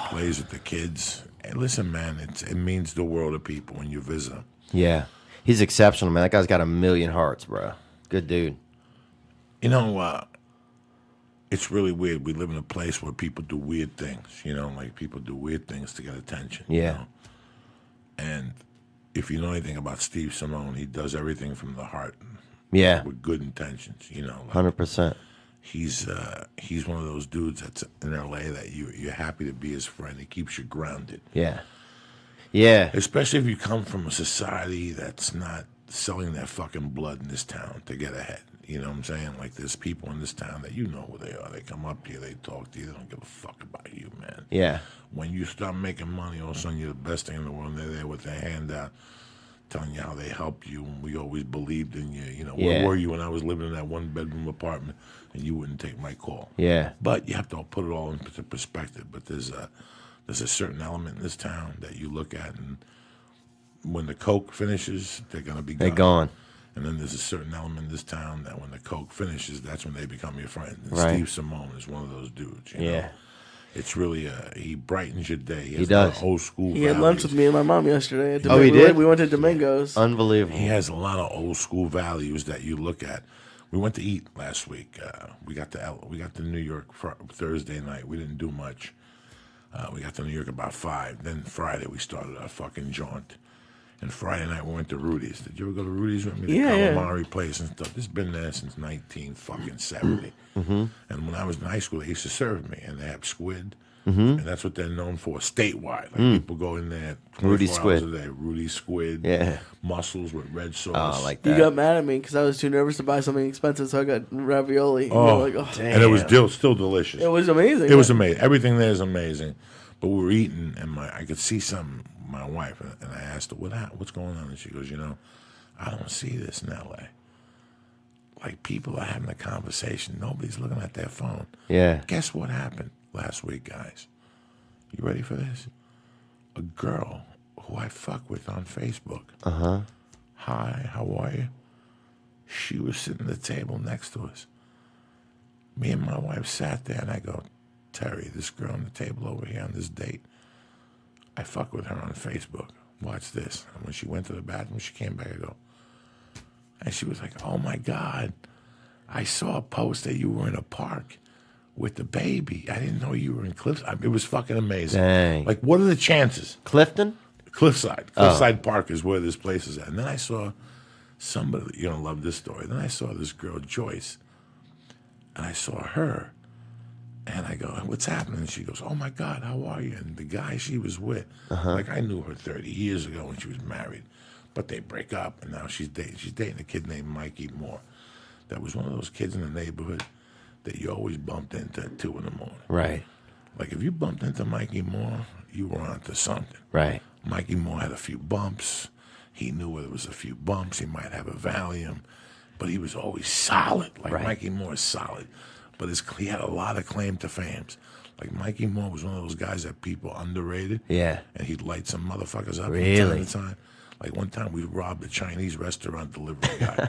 A: plays with the kids. And listen, man, it means the world to people when you visit him.
B: Yeah. He's exceptional, man. That guy's got a million hearts, bro. Good dude.
A: You know, it's really weird. We live in a place where people do weird things, you know, like people do weird things to get attention.
B: Yeah.
A: You know? And if you know anything about Steve Simone, he does everything from the heart.
B: Yeah.
A: With good intentions, you know.
B: 100%.
A: He's one of those dudes that's in LA that you're happy to be his friend. He keeps you grounded.
B: Yeah. Yeah.
A: Especially if you come from a society that's not selling their fucking blood in this town to get ahead. You know what I'm saying? Like there's people in this town that you know who they are. They come up to you, they talk to you, they don't give a fuck about you, man.
B: Yeah.
A: When you start making money, all of a sudden you're the best thing in the world. And they're there with their hand out, telling you how they helped you, and we always believed in you. You know,
B: Yeah.
A: where were you when I was living in that one-bedroom apartment and you wouldn't take my call?
B: Yeah.
A: But you have to put it all into perspective. But there's a certain element in this town that you look at, and when the Coke finishes, they're going to be gone.
B: They're gone.
A: And then there's a certain element in this town that when the Coke finishes, that's when they become your friend. And
B: Right.
A: Steve Simone is one of those dudes. You
B: Yeah.
A: know? It's really, he brightens your day. He has
B: does.
A: a lot of old school
C: He had lunch
A: values.
C: with me and my mom yesterday. At
B: Oh, he
C: Domingo.
B: did?
C: We went to Domingo's.
B: Unbelievable.
A: He has a lot of old school values that you look at. We went to eat last week. We got to New York Thursday night. We didn't do much. We got to New York about 5. Then Friday we started our fucking jaunt. And Friday night we went to Rudy's. Did you ever go to Rudy's with me? The
C: Yeah.
A: calamari place and stuff. It's been there since 1970.
B: Mm-hmm.
A: And when I was in high school, they used to serve me, and they have squid. And that's what they're known for statewide. Like people go in there 24
B: Rudy
A: hours
B: squid.
A: a day. Rudy squid.
B: Yeah.
A: Mussels with red sauce.
B: Oh, I like
C: You
B: that.
C: got mad at me because I was too nervous to buy something expensive, so I got ravioli.
A: Oh,
C: And you're like,
A: and it was still delicious.
C: It was amazing.
A: It was amazing. Everything there is amazing. But we were eating, and I could see my wife, and I asked her, what's going on? And she goes, I don't see this in L.A. Like, people are having a conversation. Nobody's looking at their phone.
B: Yeah.
A: Guess what happened last week, guys? You ready for this? A girl who I fuck with on Facebook.
B: Uh-huh.
A: Hi, how are you? She was sitting at the table next to us. Me and my wife sat there, and I go, Terry, this girl on the table over here on this date, I fuck with her on Facebook. Watch this. And when she went to the bathroom, she came back, I go, and she was like, oh, my God, I saw a post that you were in a park with the baby. I didn't know you were in Cliffside. It was fucking amazing.
B: Dang.
A: Like, what are the chances?
B: Clifton?
A: Cliffside. Cliffside Park is where this place is at. And then I saw somebody, you're going to love this story. Then I saw this girl, Joyce, and I saw her. And I go, what's happening? And she goes, oh, my God, how are you? And the guy she was with, like I knew her 30 years ago when she was married. But they break up, and now she's dating a kid named Mikey Moore. That was one of those kids in the neighborhood that you always bumped into at 2 in the morning.
B: Right.
A: Like if you bumped into Mikey Moore, you were onto something.
B: Right.
A: Mikey Moore had a few bumps. He knew there was a few bumps. He might have a Valium, but he was always solid. Like
B: Right.
A: Mikey Moore is solid, but he had a lot of claim to fame. Like Mikey Moore was one of those guys that people underrated.
B: Yeah.
A: And he'd light some motherfuckers up
B: Really?
A: from time to time. Like one time we robbed a Chinese restaurant delivery guy.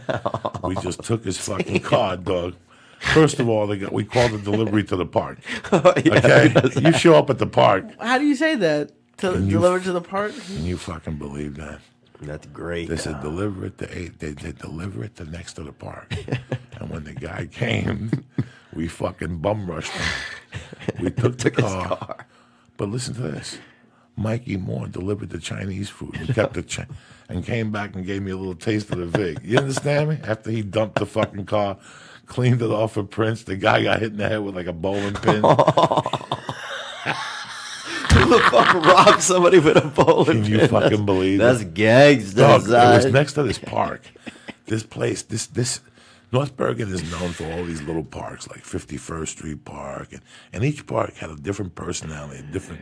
A: We just took his fucking car, dog. First of all, we called the delivery to the park. Okay? You show up at the park.
C: How do you say that? Delivered to the park?
A: Can you fucking believe that?
B: That's great.
A: They said deliver it to 8. They deliver it to next to the park. And when the guy came, we fucking bum rushed him. We took the car. But listen to this. Mikey Moore delivered the Chinese food. He kept the and came back and gave me a little taste of the Vig. You understand me? After he dumped the fucking car, cleaned it off for Prince, the guy got hit in the head with like a bowling pin.
B: Who the fuck robbed somebody with a bowling
A: Can you
B: pin?
A: fucking believe
B: That's
A: it?
B: gangster.
A: Dog, it was
B: son.
A: next to this park. This place, this North Bergen is known for all these little parks, like 51st Street Park, and each park had a different personality, a different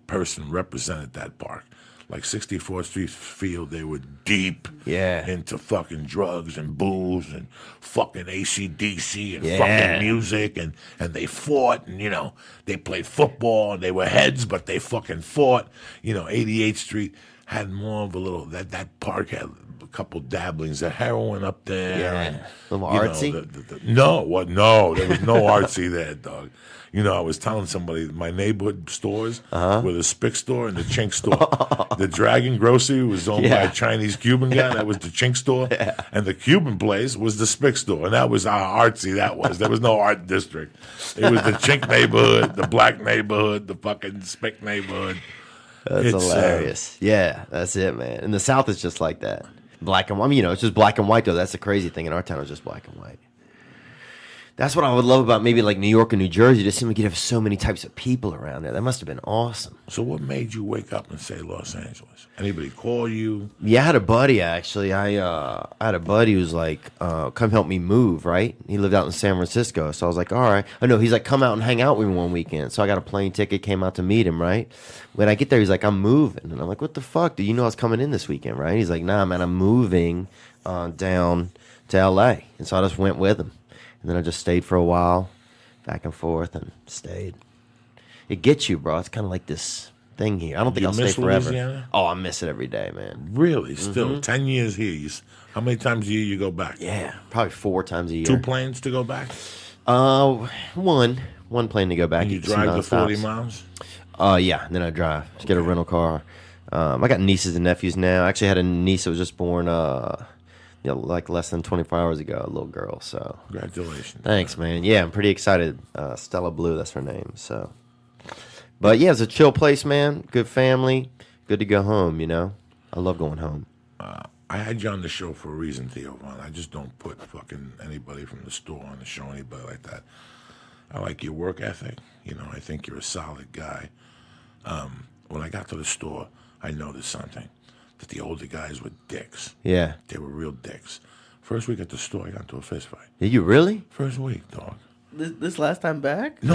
A: person represented that park. Like 64th Street Field, they were deep into fucking drugs and booze and fucking AC/DC and fucking music, and they fought, and, you know, they played football, and they were heads, but they fucking fought. You know, 88th Street had more of a little, that park had a couple dabblings of heroin up there.
B: Yeah.
A: And,
B: A little
A: you know,
B: artsy?
A: No, there was no artsy there, dog. You know, I was telling somebody my neighborhood stores were the Spick store and the Chink store. The Dragon Grocery was owned by a Chinese Cuban guy. That was the Chink store. And the Cuban place was the Spick store. And that was how artsy that was. There was no art district. It was the Chink neighborhood, the black neighborhood, the fucking Spick neighborhood.
B: That's hilarious. Yeah, that's it, man. And the South is just like that. Black and white. I mean, you know, it's just black and white, though. That's the crazy thing. In our town, it's just black and white. That's what I would love about maybe like New York and New Jersey. It just seemed like you'd have so many types of people around there. That must have been awesome.
A: So what made you wake up and say Los Angeles? Anybody call you?
B: Yeah, I had a buddy, actually. I had a buddy who was like, come help me move, right? He lived out in San Francisco. So I was like, all right. I know, he's like, come out and hang out with me one weekend. So I got a plane ticket, came out to meet him, right? When I get there, he's like, I'm moving. And I'm like, what the fuck? Do you know I was coming in this weekend, right? He's like, nah, man, I'm moving down to L.A. And so I just went with him. And then I just stayed for a while, back and forth, and stayed. It gets you, bro. It's kind of like this thing here. I don't think I'll stay forever.
A: Louisiana?
B: Oh, I miss it every day, man.
A: Really? Still? 10 years here. How many times a year you go back?
B: Yeah, probably 4 times a year.
A: 2 planes to go back?
B: One plane to go back.
A: And you
B: Some
A: drive the 40
B: nonstops.
A: miles?
B: Yeah, and then I drive. Just get a rental car. I got nieces and nephews now. I actually had a niece that was just born like less than 24 hours ago, a little girl. So
A: Congratulations.
B: thanks, man. Yeah, I'm pretty excited. Stella Blue, that's her name. So, but yeah, it's a chill place, man. Good family. Good to go home. You know, I love going home.
A: I had you on the show for a reason, Theo. I just don't put fucking anybody from the store on the show, anybody like that. I like your work ethic. You know, I think you're a solid guy. When I got to the store, I noticed something. That the older guys were dicks.
B: Yeah.
A: They were real dicks. First week at the store, I got into a fist fight.
B: Did you really?
A: First week, dog.
C: This last time back?
A: No.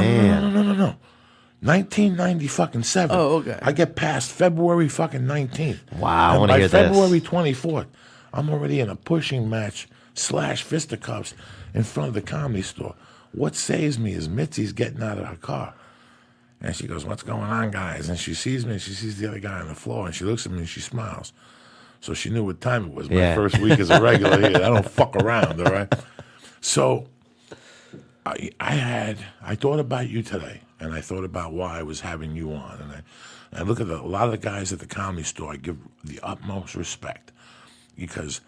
A: 1997.
C: Oh, okay.
A: I get past February fucking 19th.
B: Wow, I
A: And
B: wanna
A: by
B: hear this.
A: February 24th, I'm already in a pushing match / fisticuffs in front of the Comedy Store. What saves me is Mitzi's getting out of her car. And she goes, what's going on, guys? And she sees me, and she sees the other guy on the floor, and she looks at me, and she smiles. So she knew what time it was. My first week as a regular here. I don't fuck around, all right? So I thought about you today, and I thought about why I was having you on. And I look at a lot of the guys at the Comedy Store, I give the utmost respect. Because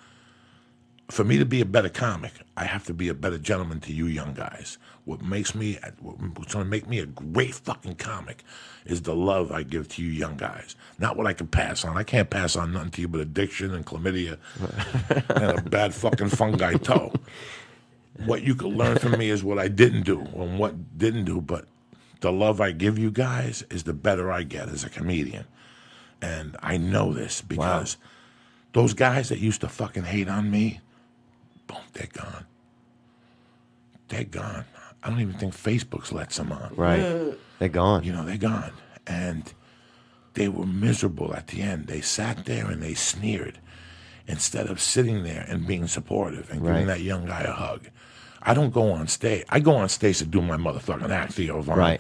A: for me to be a better comic, I have to be a better gentleman to you young guys. What's going to make me a great fucking comic is the love I give to you young guys. Not what I can pass on. I can't pass on nothing to you but addiction and chlamydia and a bad fucking fungi toe. What you can learn from me is what I didn't do and what didn't do, but the love I give you guys is the better I get as a comedian. And I know this because Those guys that used to fucking hate on me, boom, they're gone. They're gone. I don't even think Facebook's lets them on.
B: Right. They're gone.
A: You know, they're gone. And they were miserable at the end. They sat there and they sneered instead of sitting there and being supportive and giving that young guy a hug. I don't go on stage. I go on stage to do my motherfucking act, Theo.
B: Right.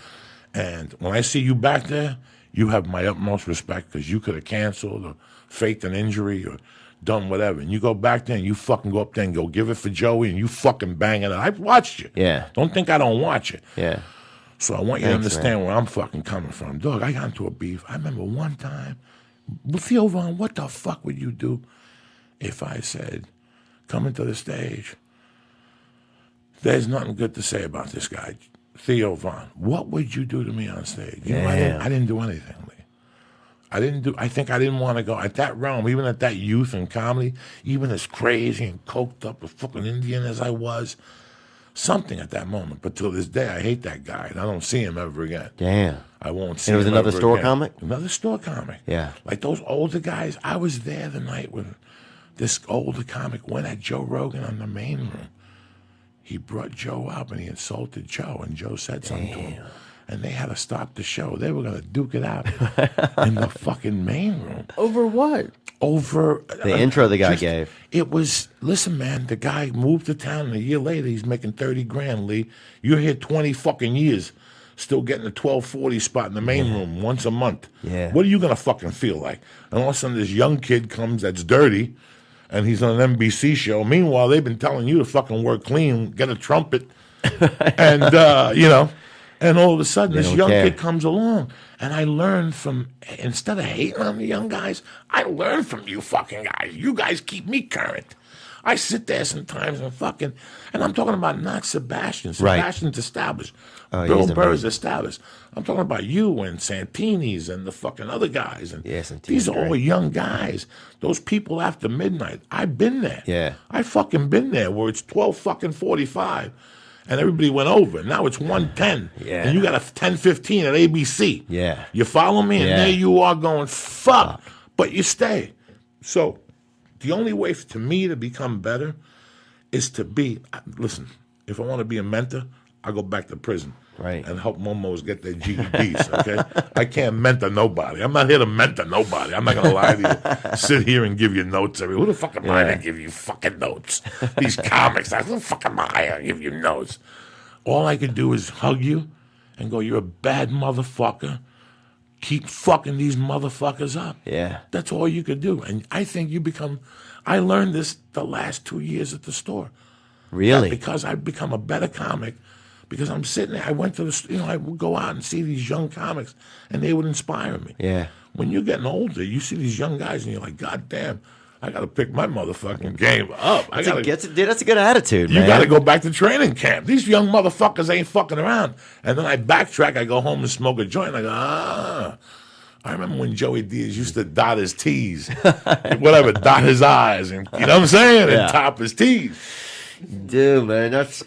A: And when I see you back there, you have my utmost respect because you could have canceled or faked an injury or done whatever. And you go back there and you fucking go up there and go give it for Joey and you fucking bang it. I've watched you.
B: Yeah.
A: Don't think I don't watch it.
B: Yeah.
A: So I want you to understand where I'm fucking coming from. Dog, I got into a beef. I remember one time, Theo Vaughn, what the fuck would you do if I said, come into the stage, there's nothing good to say about this guy, Theo Vaughn. What would you do to me on stage? You know, I didn't do anything, Lee. I think I didn't want to go at that realm, even at that youth and comedy, even as crazy and coked up a fucking Indian as I was, something at that moment. But till this day, I hate that guy, and I don't see him ever again.
B: Damn.
A: I won't see him.
B: It was another
A: ever
B: store
A: again.
B: comic?
A: Another store comic.
B: Yeah.
A: Like those older guys. I was there the night when this older comic went at Joe Rogan on the main room. He brought Joe up and he insulted Joe, and Joe said something to him. And they had to stop the show. They were going to duke it out in the fucking main room.
C: Over what?
A: Over
B: the intro the guy gave.
A: It was, listen, man, the guy moved to town, and a year later he's making 30 grand, Lee. You're here 20 fucking years, still getting a 1240 spot in the main room once a month.
B: Yeah.
A: What are you going to fucking feel like? And all of a sudden this young kid comes that's dirty, and he's on an NBC show. Meanwhile, they've been telling you to fucking work clean, get a trumpet, and, you know. And all of a sudden, this young kid comes along, and I learned from, instead of hating on the young guys, I learned from you fucking guys. You guys keep me current. I sit there sometimes and fucking, and I'm talking about not Sebastian. Sebastian's established. Bill Burr's established. I'm talking about you and Santini's and the fucking other guys. And these are all young guys. Those people after midnight. I've been there.
B: Yeah.
A: I fucking been there where it's 12 fucking 45. And everybody went over. Now it's 1:10.
B: Yeah.
A: And you got a 10:15 at ABC.
B: Yeah.
A: You follow me? And there you are going, fuck. But you stay. So the only way to me to become better is to be, listen, if I want to be a mentor, I go back to prison.
B: Right.
A: And help momos get their GEDs, okay? I can't mentor nobody. I'm not here to mentor nobody. I'm not going to lie to you. Sit here and give you notes. Who the fuck am I to give you fucking notes? These comics, who the fuck am I to give you notes? All I can do is hug you and go, you're a bad motherfucker. Keep fucking these motherfuckers up.
B: Yeah.
A: That's all you could do. And I think you become, I learned this the last 2 years at the store.
B: Really?
A: Because I've become a better comic. Because I'm sitting there, I went to the, I would go out and see these young comics, and they would inspire me.
B: Yeah.
A: When you're getting older, you see these young guys, and you're like, God damn, I got to pick my motherfucking game up.
B: That's a good attitude, man.
A: You got to go back to training camp. These young motherfuckers ain't fucking around. And then I backtrack, I go home and smoke a joint, and I go, I remember when Joey Diaz used to dot his T's, whatever, dot his I's, and you know what I'm saying, and top his T's.
B: Dude, man, that's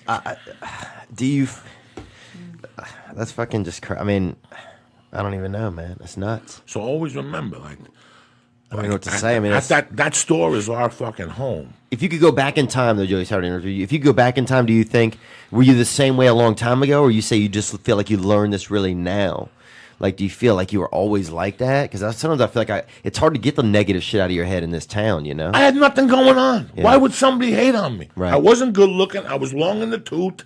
B: that's fucking just I mean, I don't even know, man. That's nuts.
A: So always remember,
B: I don't know what to say. I mean,
A: that store is our fucking home.
B: If you could go back in time, though, Joey, sorry to interrupt you. If you could go back in time, do you think, were you the same way a long time ago, or you say you just feel like you learned this really now? Like, do you feel like you were always like that? Because sometimes I feel like it's hard to get the negative shit out of your head in this town, you know?
A: I had nothing going on. Yeah. Why would somebody hate on me?
B: Right.
A: I wasn't good looking. I was long in the tooth.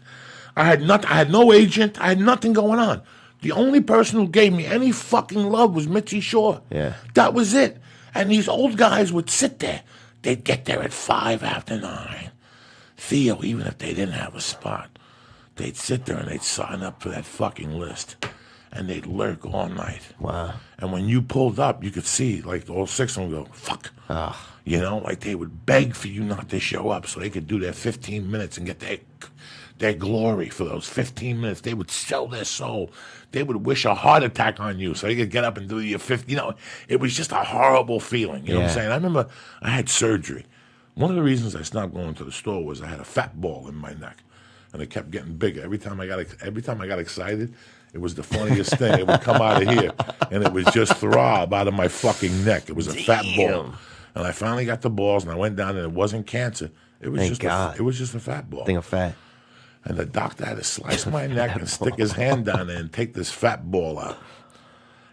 A: I had no agent. I had nothing going on. The only person who gave me any fucking love was Mitzi Shore.
B: Yeah.
A: That was it. And these old guys would sit there. They'd get there at 5 after 9. Theo, even if they didn't have a spot, they'd sit there and they'd sign up for that fucking list. And they'd lurk all night.
B: Wow.
A: And when you pulled up, you could see, like, all 6 of them go, fuck. You know, like they would beg for you not to show up so they could do their 15 minutes and get their glory for those 15 minutes. They would sell their soul. They would wish a heart attack on you so they could get up and do your 50. You know, it was just a horrible feeling. You know what I'm saying? I remember I had surgery. One of the reasons I stopped going to the store was I had a fat ball in my neck. And it kept getting bigger. Every time I got excited, it was the funniest thing. It would come out of here, and it would just throb out of my fucking neck. It was a fat ball. And I finally got the balls, and I went down, and it wasn't cancer. It was
B: Thank
A: just
B: God.
A: it was just a fat ball.
B: Thing of fat.
A: And the doctor had to slice my neck and stick his hand down there and take this fat ball out.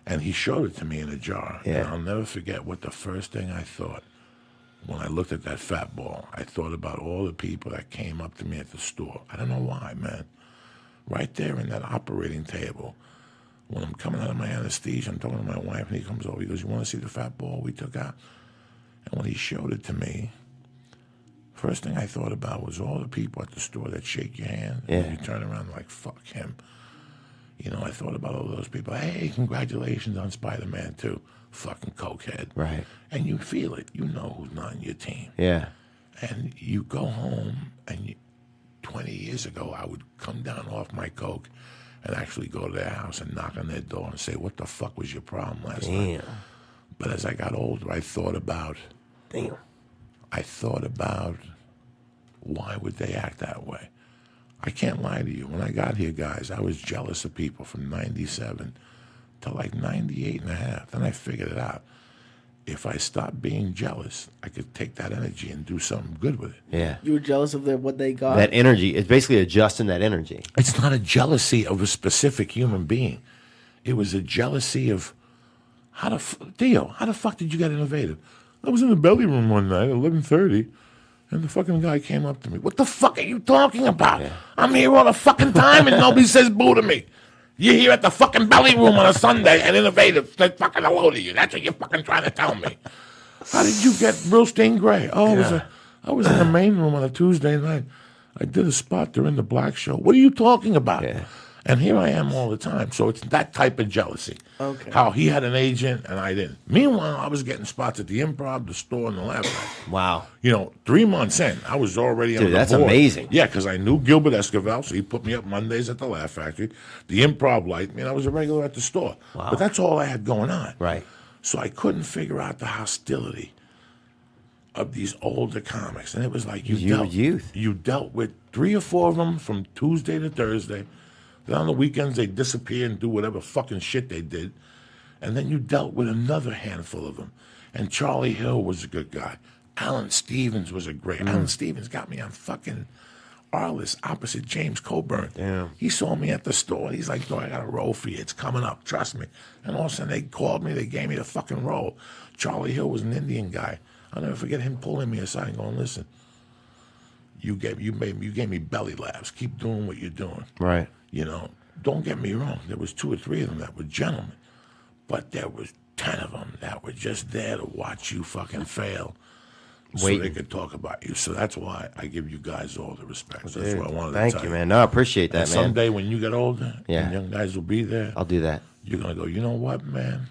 A: And he showed it to me in a jar.
B: Yeah.
A: And I'll never forget what the first thing I thought when I looked at that fat ball. I thought about all the people that came up to me at the store. I don't know why, man. Right there in that operating table, when I'm coming out of my anesthesia, I'm talking to my wife, and he comes over. He goes, "You want to see the fat ball we took out?" And when he showed it to me, first thing I thought about was all the people at the store that shake your hand.
B: Yeah.
A: And you turn around like, fuck him. You know, I thought about all those people. Hey, congratulations on Spider-Man 2. Fucking cokehead.
B: Right.
A: And you feel it. You know who's not on your team.
B: Yeah.
A: And you go home, and 20 years ago, I would come down off my coke and actually go to their house and knock on their door and say, what the fuck was your problem last night?
B: Damn.
A: But as I got older, I thought about why would they act that way? I can't lie to you. When I got here, guys, I was jealous of people from 97 to like 98 and a half. Then I figured it out. If I stopped being jealous, I could take that energy and do something good with it.
B: Yeah.
C: You were jealous of what they got.
B: That energy. It's basically adjusting that energy.
A: It's not a jealousy of a specific human being. It was a jealousy of Theo, how the fuck did you get innovative? I was in the belly room one night at 11:30, and the fucking guy came up to me. What the fuck are you talking about?
B: Yeah.
A: I'm here all the fucking time, and nobody says boo to me. You're here at the fucking belly room on a Sunday, and innovative said fucking hello to you. That's what you're fucking trying to tell me. How did you get real stained gray? Oh, I was in the main room on a Tuesday night. I did a spot during the Black Show. What are you talking about?
B: Yeah.
A: And here I am all the time. So it's that type of jealousy.
C: Okay.
A: How he had an agent and I didn't. Meanwhile, I was getting spots at the Improv, the store, and the Laugh Factory.
B: Wow.
A: 3 months in, I was already on the
B: that's
A: board.
B: amazing.
A: Yeah, because I knew Gilbert Esquivel, so he put me up Mondays at the Laugh Factory. The Improv liked me, and I was a regular at the store.
B: Wow.
A: But that's all I had going on.
B: Right.
A: So I couldn't figure out the hostility of these older comics. And it was like you dealt with 3 or 4 of them from Tuesday to Thursday. Then on the weekends, they disappear and do whatever fucking shit they did. And then you dealt with another handful of them. And Charlie Hill was a good guy. Alan Stevens was a great. Alan Stevens got me on fucking Arliss opposite James Coburn.
B: Damn.
A: He saw me at the store. He's like, "Dog, I got a role for you. It's coming up. Trust me." And all of a sudden, they called me. They gave me the fucking role. Charlie Hill was an Indian guy. I'll never forget him pulling me aside and going, "Listen, you gave me belly laughs. Keep doing what you're doing."
B: Right.
A: Don't get me wrong. There was 2 or 3 of them that were gentlemen, but there was 10 of them that were just there to watch you fucking fail, so
B: Waiting.
A: they could talk about you. So that's why I give you guys all the respect. That's
B: Dude,
A: what I wanted
B: thank
A: to tell
B: you, man. No, I appreciate that,
A: And
B: man.
A: someday when you get older,
B: Yeah.
A: and young guys will be there,
B: I'll do that.
A: you're gonna go, "You know what, man?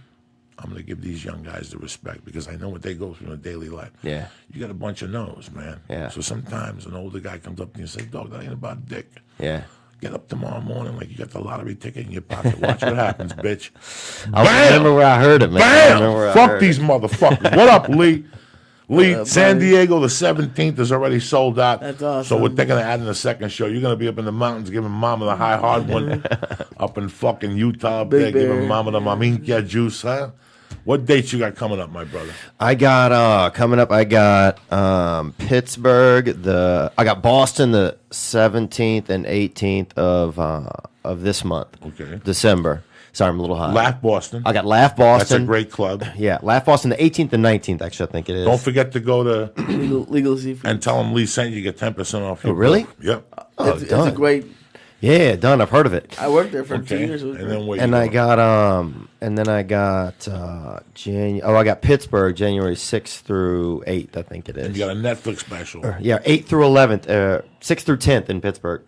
A: I'm gonna give these young guys the respect because I know what they go through in their daily life."
B: Yeah.
A: You got a bunch of no's, man.
B: Yeah.
A: So sometimes an older guy comes up to you and says, "Dog, that ain't about dick.
B: Yeah.
A: Get up tomorrow morning like you got the lottery ticket in your pocket. Watch what happens, bitch."
B: I remember where I heard it, man. I remember where
A: Bam!
B: I
A: Fuck
B: heard
A: these
B: it.
A: motherfuckers. What up, Lee? Lee, San
C: buddy?
A: Diego, the 17th is already sold out.
C: That's
A: So
C: awesome.
A: we're thinking of adding a second show. You're going to be up in the mountains giving Mama the high hard one. Up in fucking Utah up there
C: Big
A: giving
C: Bear.
A: Mama the maminka juice, huh? What dates you got coming up, my brother?
B: I got coming up. I got Pittsburgh. I got Boston the 17th and 18th of this month.
A: Okay.
B: December. Sorry, I'm a little high.
A: Laugh Boston.
B: I got Laugh
A: That's
B: Boston.
A: a great club.
B: Yeah, Laugh Boston the 18th and 19th. Actually, I think it is.
A: Don't forget to go to
C: legal seafood.
A: and tell them Lee sent you. Get 10% off. Your
B: really?
A: bill. Yep.
B: Oh,
C: it's a
B: done.
C: great.
B: Yeah, done. I've heard of it.
C: I worked there for 2
A: Okay.
C: years. It was
A: And
C: great.
A: then where
B: And
A: you
B: I
A: going?
B: got I got Pittsburgh January 6th through 8th. I think it is.
A: You got a Netflix special,
B: Yeah, 8th through 11th, 6th through 10th in Pittsburgh,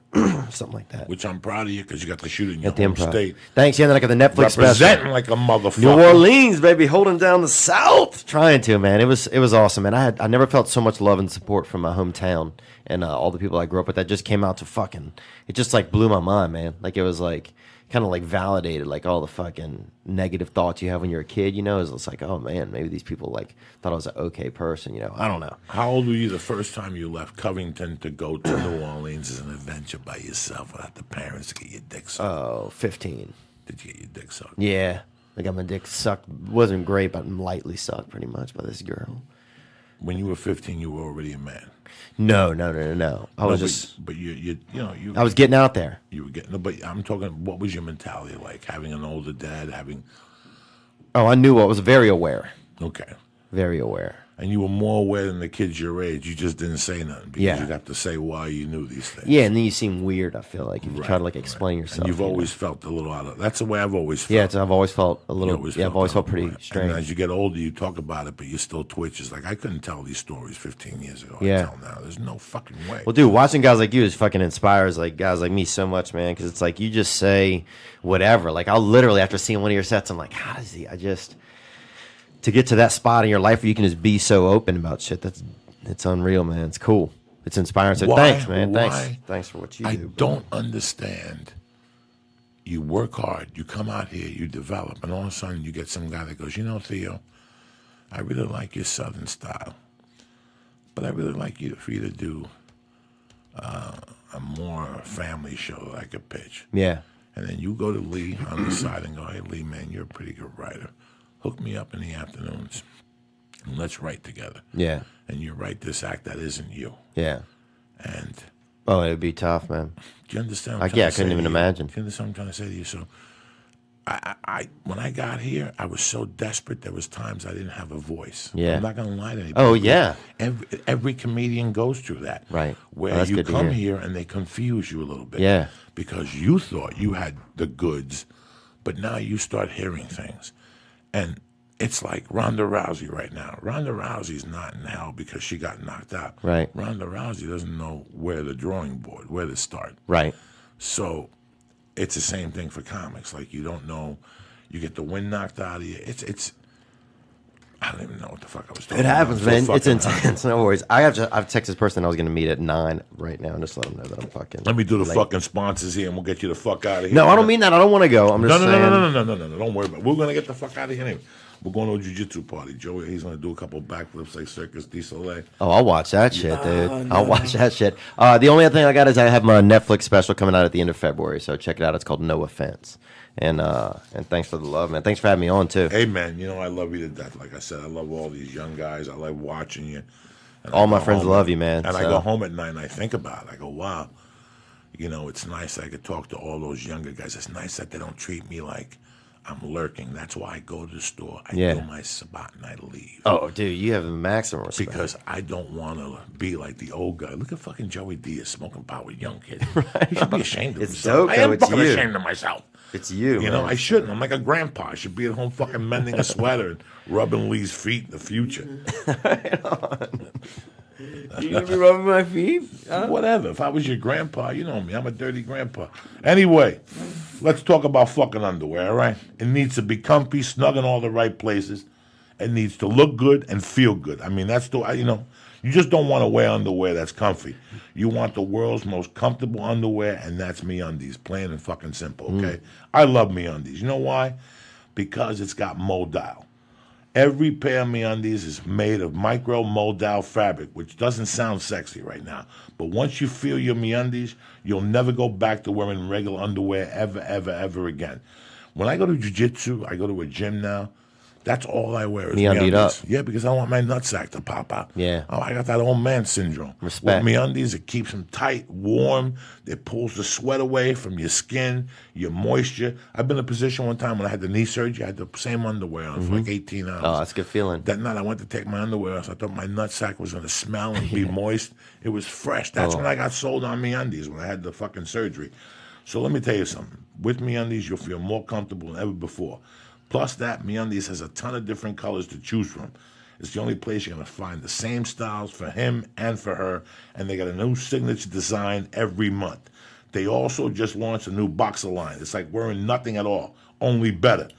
B: something like that.
A: which I'm proud of you because you got to shoot it in your
B: At the
A: home
B: Improv.
A: state.
B: Thanks. Yeah, and then I got the Netflix special.
A: Representing like a motherfucker.
B: New Orleans, baby, holding down the South. Trying to, man. It was awesome, man. I never felt so much love and support from my hometown and all the people I grew up with. That just came out to fucking. It just like blew my mind, man. Like it was like kind of like validated like all the fucking negative thoughts you have when you're a kid. It's like, oh man, maybe these people like thought I was an okay person. I don't know.
A: How old were you the first time you left Covington to go to New Orleans as an adventure by yourself without the parents to get your dick sucked?
B: Oh, 15.
A: Did you get your dick sucked?
B: Yeah. I got my dick sucked. Wasn't great, but lightly sucked pretty much by this girl.
A: when you were 15, you were already a man.
B: No. I was
A: But you know,
B: I was getting out there.
A: You were getting, but I'm talking. What was your mentality like? Having an older dad, having.
B: Oh, I knew. I was very aware.
A: Okay.
B: Very aware.
A: And you were more aware than the kids your age. You just didn't say nothing because
B: Yeah.
A: you'd have to say why you knew these things.
B: Yeah, and then you seem weird. I feel like if you try to like explain
A: right.
B: yourself.
A: And you've
B: you know?
A: always felt a little out of. That's the way I've always felt.
B: Yeah, I've always felt a
A: You
B: little.
A: always
B: I've always felt
A: out,
B: pretty
A: right.
B: strange.
A: And as you get older, you talk about it, but you still twitch. It's like I couldn't tell these stories 15 years ago.
B: Yeah.
A: I tell now. There's no fucking way.
B: Well, dude, watching guys like you is fucking inspires like guys like me so much, man. Because it's like you just say whatever. Like I'll literally after seeing one of your sets, I'm like, how does he? To get to that spot in your life where you can just be so open about shit. It's unreal, man. It's cool. It's inspiring. So thanks, man. Thanks for what you do.
A: I don't understand. You work hard. You come out here. You develop, and all of a sudden you get some guy that goes, you know, Theo, I really like your Southern style, but I really like for you to do a more family show that I could pitch.
B: Yeah.
A: And then you go to Lee on the side and go, hey, Lee, man, you're a pretty good writer. Hook me up in the afternoons, and let's write together.
B: Yeah.
A: And you write this act that isn't you.
B: Yeah.
A: And
B: oh, it'd be tough, man.
A: do you understand?
B: I couldn't even imagine.
A: Do you understand what I'm trying to say to you? So, I when I got here, I was so desperate. There was times I didn't have a voice.
B: Yeah.
A: I'm not going to lie to anybody.
B: Oh, yeah.
A: Every comedian goes through that.
B: Right.
A: Where
B: Well, that's
A: you
B: good to
A: come
B: hear.
A: here and they confuse you a little bit.
B: Yeah.
A: Because you thought you had the goods, but now you start hearing things, and it's like Ronda Rousey right now. Ronda Rousey's not in hell because she got knocked out.
B: Right.
A: Ronda Rousey doesn't know where the drawing board, where to start.
B: Right.
A: So it's the same thing for comics. Like you don't know, you get the wind knocked out of you. It's I don't even know what the fuck I was talking
B: It happens,
A: about.
B: man.
A: So
B: It's
A: fucking
B: intense. No worries. I've texted this person I was going to meet at 9 right now and just let them know that I'm fucking.
A: Let me do the
B: late.
A: fucking sponsors here and we'll get you the fuck out of here.
B: No, I don't mean that. I don't want to go. I'm just
A: No.
B: saying.
A: Don't worry about it. We're going to get the fuck out of here anyway. We're going to a jiu-jitsu party. Joey, he's going to do a couple backflips like Circus du Soleil.
B: Oh, I'll watch that shit, dude.
C: no.
B: I'll watch that shit. The only other thing I got is I have my Netflix special coming out at the end of February, so check it out. It's called No Offense. And thanks for the love, man. Thanks for having me on, too.
A: Hey, man, you know I love you to death. Like I said, I love all these young guys. I love watching you. And
B: All
A: I
B: my
A: go
B: friends
A: home
B: love you, man,
A: And I
B: so.
A: go home at night and I think about it. I go, wow, you know, it's nice I could talk to all those younger guys. It's nice that they don't treat me like I'm lurking. That's why I go to the store. I
B: Yeah.
A: do my spot and I leave.
B: Oh, dude, you have the maximum respect.
A: Because I don't want to be like the old guy. Look at fucking Joey Diaz smoking pot with young kids. He should be ashamed of
B: It's
A: himself.
B: dope,
A: I am
B: though. It's
A: fucking
B: you.
A: ashamed of myself.
B: It's you,
A: You know,
B: man.
A: I shouldn't. I'm like a grandpa. I should be at home fucking mending a sweater and rubbing Lee's feet in the future.
C: You gonna be rubbing my feet?
A: Whatever. If I was your grandpa, you know me. I'm a dirty grandpa. Anyway, let's talk about fucking underwear, all right? It needs to be comfy, snug in all the right places. It needs to look good and feel good. I mean, that's the, you know, you just don't want to wear underwear that's comfy. You want the world's most comfortable underwear, and that's MeUndies, plain and fucking simple, okay? I love MeUndies. You know why? Because it's got modal. Every pair of MeUndies is made of micro modal fabric, which doesn't sound sexy right now. But once you feel your MeUndies, you'll never go back to wearing regular underwear ever again. When I go to jiu-jitsu, I go to a gym now, that's all I wear is
B: MeUndied up.
A: Yeah, because I don't want my nutsack to pop out.
B: Yeah.
A: Oh, I got that old man syndrome.
B: Respect.
A: With MeUndies, it keeps them tight, warm. It pulls the sweat away from your skin, your moisture. I've been in a position one time when I had the knee surgery. I had the same underwear on for like 18 hours.
B: Oh, that's a good feeling.
A: That night I went to take my underwear off. I thought my nutsack was going to smell and be moist. It was fresh. That's when I got sold on MeUndies, when I had the fucking surgery. So let me tell you something. With MeUndies, you'll feel more comfortable than ever before. Plus that, MeUndies has a ton of different colors to choose from. It's the only place you're going to find the same styles for him and for her, and they got a new signature design every month. They also just launched a new boxer line. It's like wearing nothing at all, only better.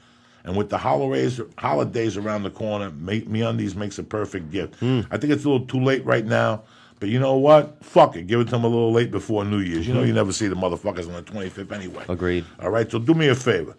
A: And with the holidays around the corner, MeUndies makes a perfect gift. I think it's a little too late right now, but you know what? Fuck it. Give it to them a little late before New Year's. You know you never see the motherfuckers on the 25th anyway.
B: Agreed.
A: All right, so do me a favor.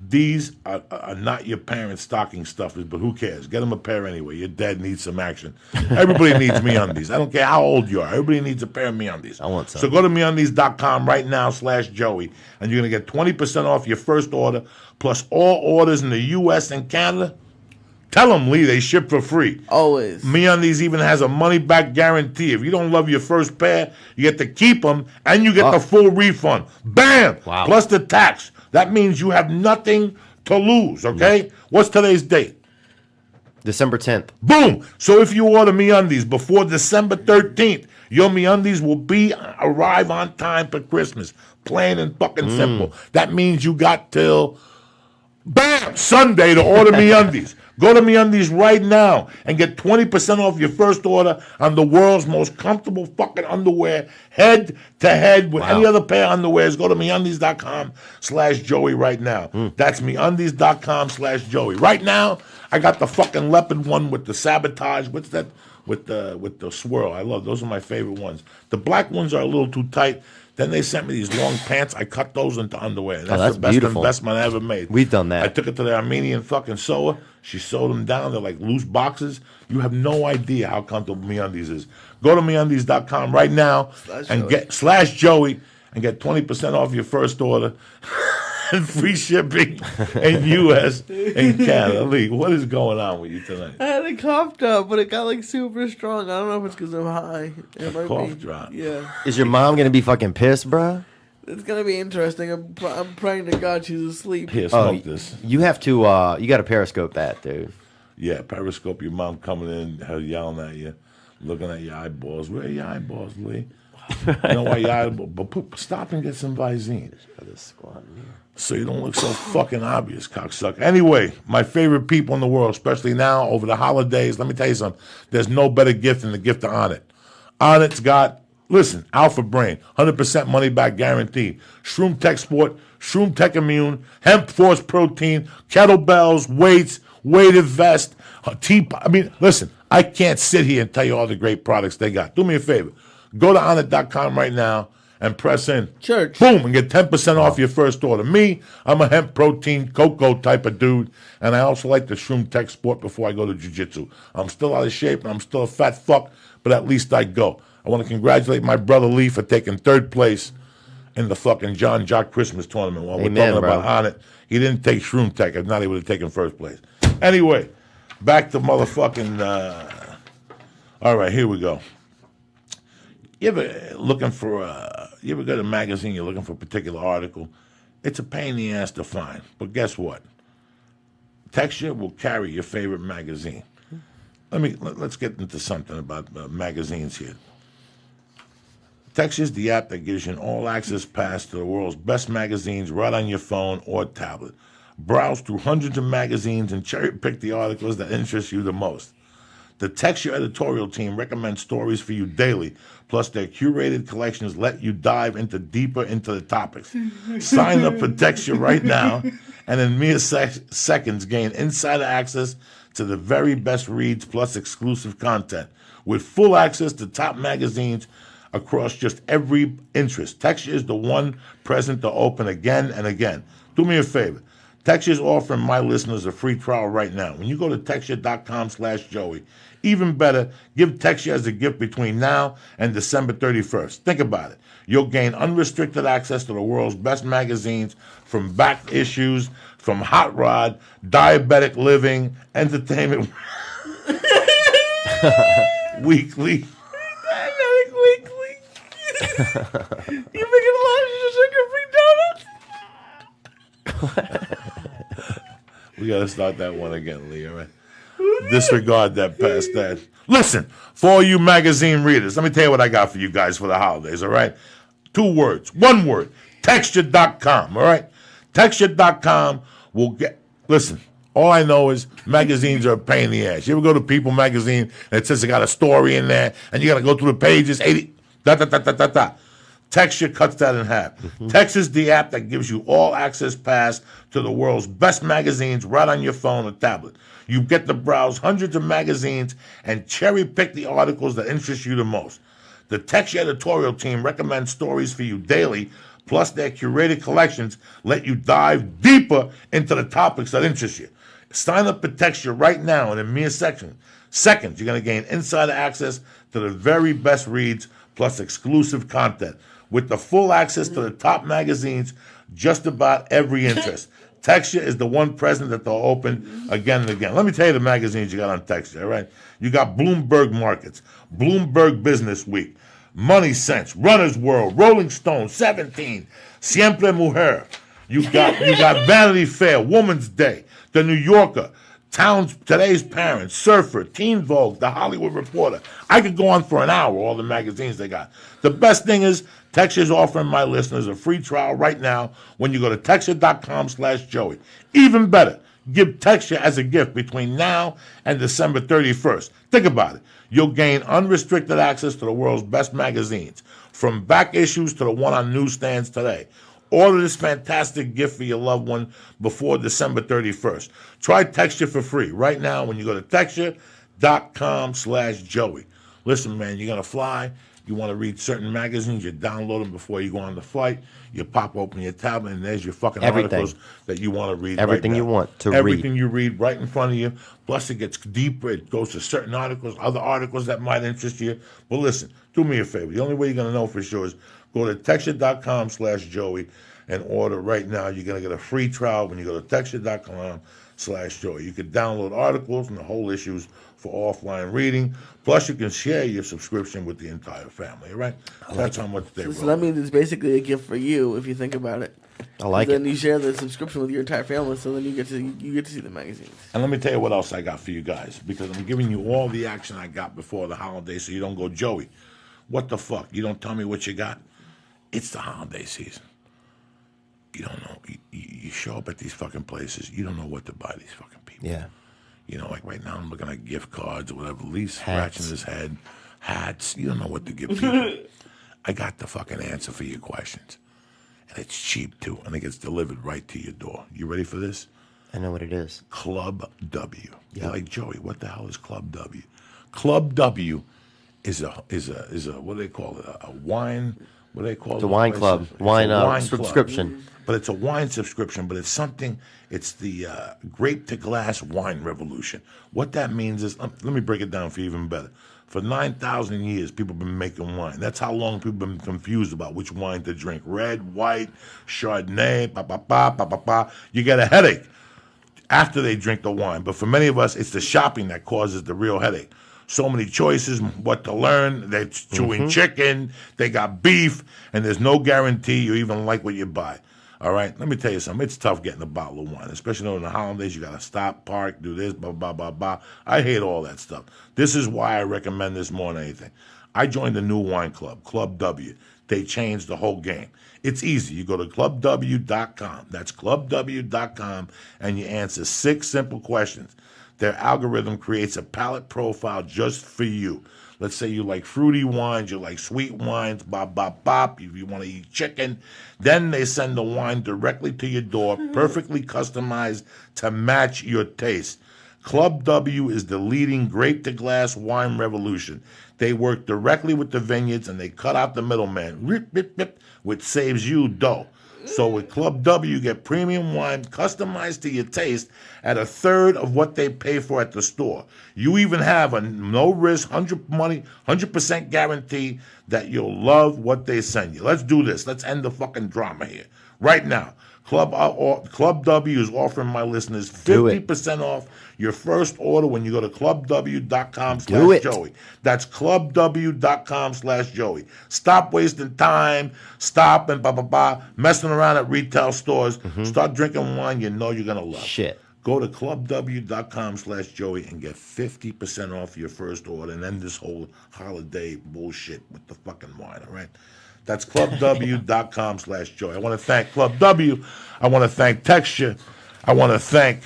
A: These are not your parents' stocking stuffers, but who cares? Get them a pair anyway. Your dad needs some action. Everybody needs MeUndies. I don't care how old you are. Everybody needs a pair of MeUndies.
B: I want some.
A: So go to MeUndies.com right now /Joey, and you're going to get 20% off your first order, plus all orders in the U.S. and Canada. Tell them, Lee, they ship for free.
C: Always.
A: MeUndies even has a money-back guarantee. If you don't love your first pair, you get to keep them, and you get the full refund. Bam!
B: Wow.
A: Plus the tax. That means you have nothing to lose, okay? What's today's date?
B: December 10th.
A: Boom! So if you order MeUndies before December 13th, your MeUndies will arrive on time for Christmas. Plain and fucking simple. That means you got till Sunday to order MeUndies. Go to MeUndies right now and get 20% off your first order on the world's most comfortable fucking underwear, head to head with any other pair of underwears. Go to MeUndies.com/Joey right now. That's MeUndies.com/Joey. Right now, I got the fucking leopard one with the sabotage. What's that? With the swirl. I love those. Are my favorite ones. The black ones are a little too tight. Then they sent me these long pants. I cut those into underwear.
B: That's
A: the best
B: beautiful.
A: investment I ever made.
B: We've done that.
A: I took it to the Armenian fucking sewer. She sewed them down. They're like loose boxes. You have no idea how comfortable MeUndies is. Go to MeUndies.com right now and get /Joey and get 20% off your first order and free shipping in U.S. and Canada. Lee, what is going on with you tonight?
C: I had a cough drop, but it got like super strong. I don't know if it's because I'm high. It might
A: Cough
C: be.
A: drop.
C: Yeah.
B: Is your mom going to be fucking pissed, bro?
C: It's going to be interesting. I'm praying to God she's asleep.
A: Here, smoke this.
B: You have to, you got to Periscope that, dude.
A: Yeah, Periscope, your mom coming in, her yelling at you, looking at your eyeballs. Where are your eyeballs, Lee? You know why your eyeballs? But stop and get some Visine. So you don't look so fucking obvious, cocksucker. Anyway, my favorite people in the world, especially now over the holidays, let me tell you something. There's no better gift than the gift of Onnit. Onnit's got, listen, Alpha Brain, 100% money back guaranteed. Shroom Tech Sport, Shroom Tech Immune, Hemp Force Protein, kettlebells, weights, weighted vest, I mean, listen, I can't sit here and tell you all the great products they got. Do me a favor. Go to Onnit.com right now and press in.
C: Church.
A: Boom, and get 10% off your first order. Me, I'm a hemp protein cocoa type of dude, and I also like the Shroom Tech Sport before I go to jiu-jitsu. I'm still out of shape, and I'm still a fat fuck, but at least I go. I want to congratulate my brother Lee for taking third place in the fucking John Jock Christmas tournament. While we're talking about Onnit, he didn't take Shroom Tech. If not, he would have taken first place. Anyway, back to motherfucking... all right, here we go. You ever looking for you ever go to a magazine, you're looking for a particular article? It's a pain in the ass to find. But guess what? Texture will carry your favorite magazine. Let's get into something about magazines here. Texture is the app that gives you an all-access pass to the world's best magazines right on your phone or tablet. Browse through hundreds of magazines and cherry-pick the articles that interest you the most. The Texture editorial team recommends stories for you daily, plus their curated collections let you dive deeper into the topics. Sign up for Texture right now, and in mere seconds gain insider access to the very best reads plus exclusive content. With full access to top magazines across just every interest, Texture is the one present to open again and again. Do me a favor. Texture is offering my listeners a free trial right now. When you go to texture.com/Joey, even better, give Texture as a gift between now and December 31st. Think about it. You'll gain unrestricted access to the world's best magazines, from back issues, from Hot Rod, Diabetic Living, Entertainment Weekly.
C: Diabetic Weekly. You making a lot of sugar-free donuts?
A: We got to start that one again, Lee, all right? Disregard that past that. Listen, for all you magazine readers, let me tell you what I got for you guys for the holidays, all right? 2 words, 1 word, texture.com, all right? Texture.com will get, listen, all I know is magazines are a pain in the ass. You ever go to People magazine and it says they got a story in there and you got to go through the pages, 80, Texture cuts that in half. Texture is the app that gives you all access pass to the world's best magazines right on your phone or tablet. You get to browse hundreds of magazines and cherry pick the articles that interest you the most. The Texture editorial team recommends stories for you daily, plus their curated collections let you dive deeper into the topics that interest you. Sign up for Texture right now, and in mere seconds, you're going to gain insider access to the very best reads plus exclusive content. With the full access to the top magazines, just about every interest. Texture is the one present that they'll open again and again. Let me tell you the magazines you got on Texture, all right? You got Bloomberg Markets, Bloomberg Business Week, Money Sense, Runner's World, Rolling Stone, 17, Siempre Mujer. You got Vanity Fair, Woman's Day, The New Yorker, Today's Parents, Surfer, Teen Vogue, The Hollywood Reporter. I could go on for an hour, all the magazines they got. The best thing is, Texture's offering my listeners a free trial right now when you go to Texture.com/Joey. Even better, give Texture as a gift between now and December 31st. Think about it. You'll gain unrestricted access to the world's best magazines, from back issues to the one on newsstands today. Order this fantastic gift for your loved one before December 31st. Try Texture for free right now when you go to Texture.com/Joey. Listen, man, you're going to fly. You want to read certain magazines, you download them before you go on the flight. You pop open your tablet, and there's your fucking articles that you want to read.
B: Everything
A: right now.
B: you want to
A: Everything you read right in front of you. Plus, it gets deeper. It goes to certain articles, other articles that might interest you. But listen, do me a favor. The only way you're going to know for sure is go to Texture.com/Joey and order right now. You're going to get a free trial when you go to Texture.com/Joey. You can download articles and the whole issues for offline reading. Plus, you can share your subscription with the entire family, right? That's how much they roll.
C: So that means it's basically a gift for you if you think about it.
B: I like
C: Then
B: it.
C: you share the subscription with your entire family, so then you get to see the magazines.
A: And let me tell you what else I got for you guys, because I'm giving you all the action I got before the holiday, so you don't go, Joey, what the fuck? You don't tell me what you got? It's the holiday season. You don't know. You show up at these fucking places. You don't know what to buy these fucking people.
B: Yeah.
A: You know, like right now I'm looking at gift cards or whatever. Lee's
B: Hats.
A: scratching his head. Hats. You don't know what to give people. I got the fucking answer for your questions. And it's cheap, too. And it gets delivered right to your door. You ready for this?
B: I know what it is.
A: Club W. You're
B: Yep.
A: like, Joey, what the hell is Club W? Club W is a what do they call it? A wine. What do they call it?
B: It's a wine club.
A: It's a
B: Wine
A: club.
B: subscription.
A: But it's a wine subscription, but it's something, it's the grape to glass wine revolution. What that means is, let me break it down for you even better. For 9,000 years, people have been making wine. That's how long people have been confused about which wine to drink. Red, white, Chardonnay, You get a headache after they drink the wine. But for many of us, it's the shopping that causes the real headache. So many choices, what to learn. They're chewing chicken, they got beef, and there's no guarantee you even like what you buy. All right, let me tell you something. It's tough getting a bottle of wine, especially during the holidays. You got to stop, park, do this, blah, blah, blah, blah. I hate all that stuff. This is why I recommend this more than anything. I joined a new wine club, Club W. They changed the whole game. It's easy. You go to clubw.com. That's clubw.com, and you answer 6 simple questions. Their algorithm creates a palate profile just for you. Let's say you like fruity wines, you like sweet wines, if you want to eat chicken. Then they send the wine directly to your door, perfectly customized to match your taste. Club W is the leading grape-to-glass wine revolution. They work directly with the vineyards, and they cut out the middleman, which saves you dough. So with Club W, you get premium wine customized to your taste at 1/3 of what they pay for at the store. You even have a no-risk, 100% guarantee that you'll love what they send you. Let's do this. Let's end the fucking drama here. Right now, Club W is offering my listeners 50% off your first order when you go to clubw.com/Joey. That's clubw.com/Joey. Stop wasting time. Stop and messing around at retail stores. Start drinking wine you know you're going to love.
B: Shit.
A: Go to clubw.com/Joey and get 50% off your first order and end this whole holiday bullshit with the fucking wine, all right? That's clubw.com/Joey. I want to thank Club W. I want to thank Texture. I want to thank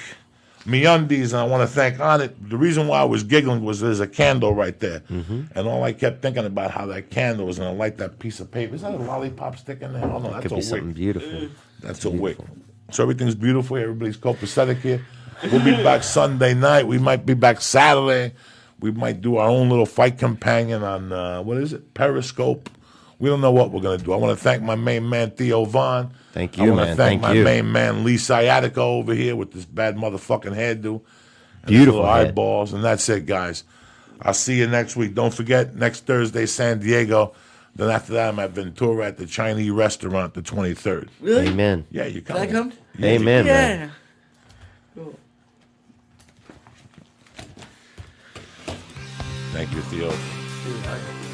A: MeUndies, and I want to thank On It. The reason why I was giggling was there's a candle right there. And all I kept thinking about how that candle was going to light that piece of paper. Is that a lollipop stick in there? Oh, no, that's
B: Could
A: a
B: be
A: wick.
B: something beautiful.
A: That's a wick. So everything's beautiful. Everybody's copacetic here. We'll be back Sunday night. We might be back Saturday. We might do our own little fight companion on, what is it, Periscope. We don't know what we're going to do. I want to thank my main man, Theo Vaughn.
B: Thank you,
A: I want to
B: man.
A: thank
B: Thank
A: my
B: you.
A: main man, Lee Sciatica, over here with this bad motherfucking hairdo. And
B: Beautiful
A: little
B: head.
A: eyeballs. And that's it, guys. I'll see you next week. Don't forget, next Thursday, San Diego. Then after that, I'm at Ventura at the Chinese restaurant the 23rd.
C: Really?
B: Amen.
A: Yeah, you
C: Can
A: come.
C: I come?
B: Amen,
C: Yeah.
B: man.
C: Cool.
A: Thank you, Theo.
C: Dude,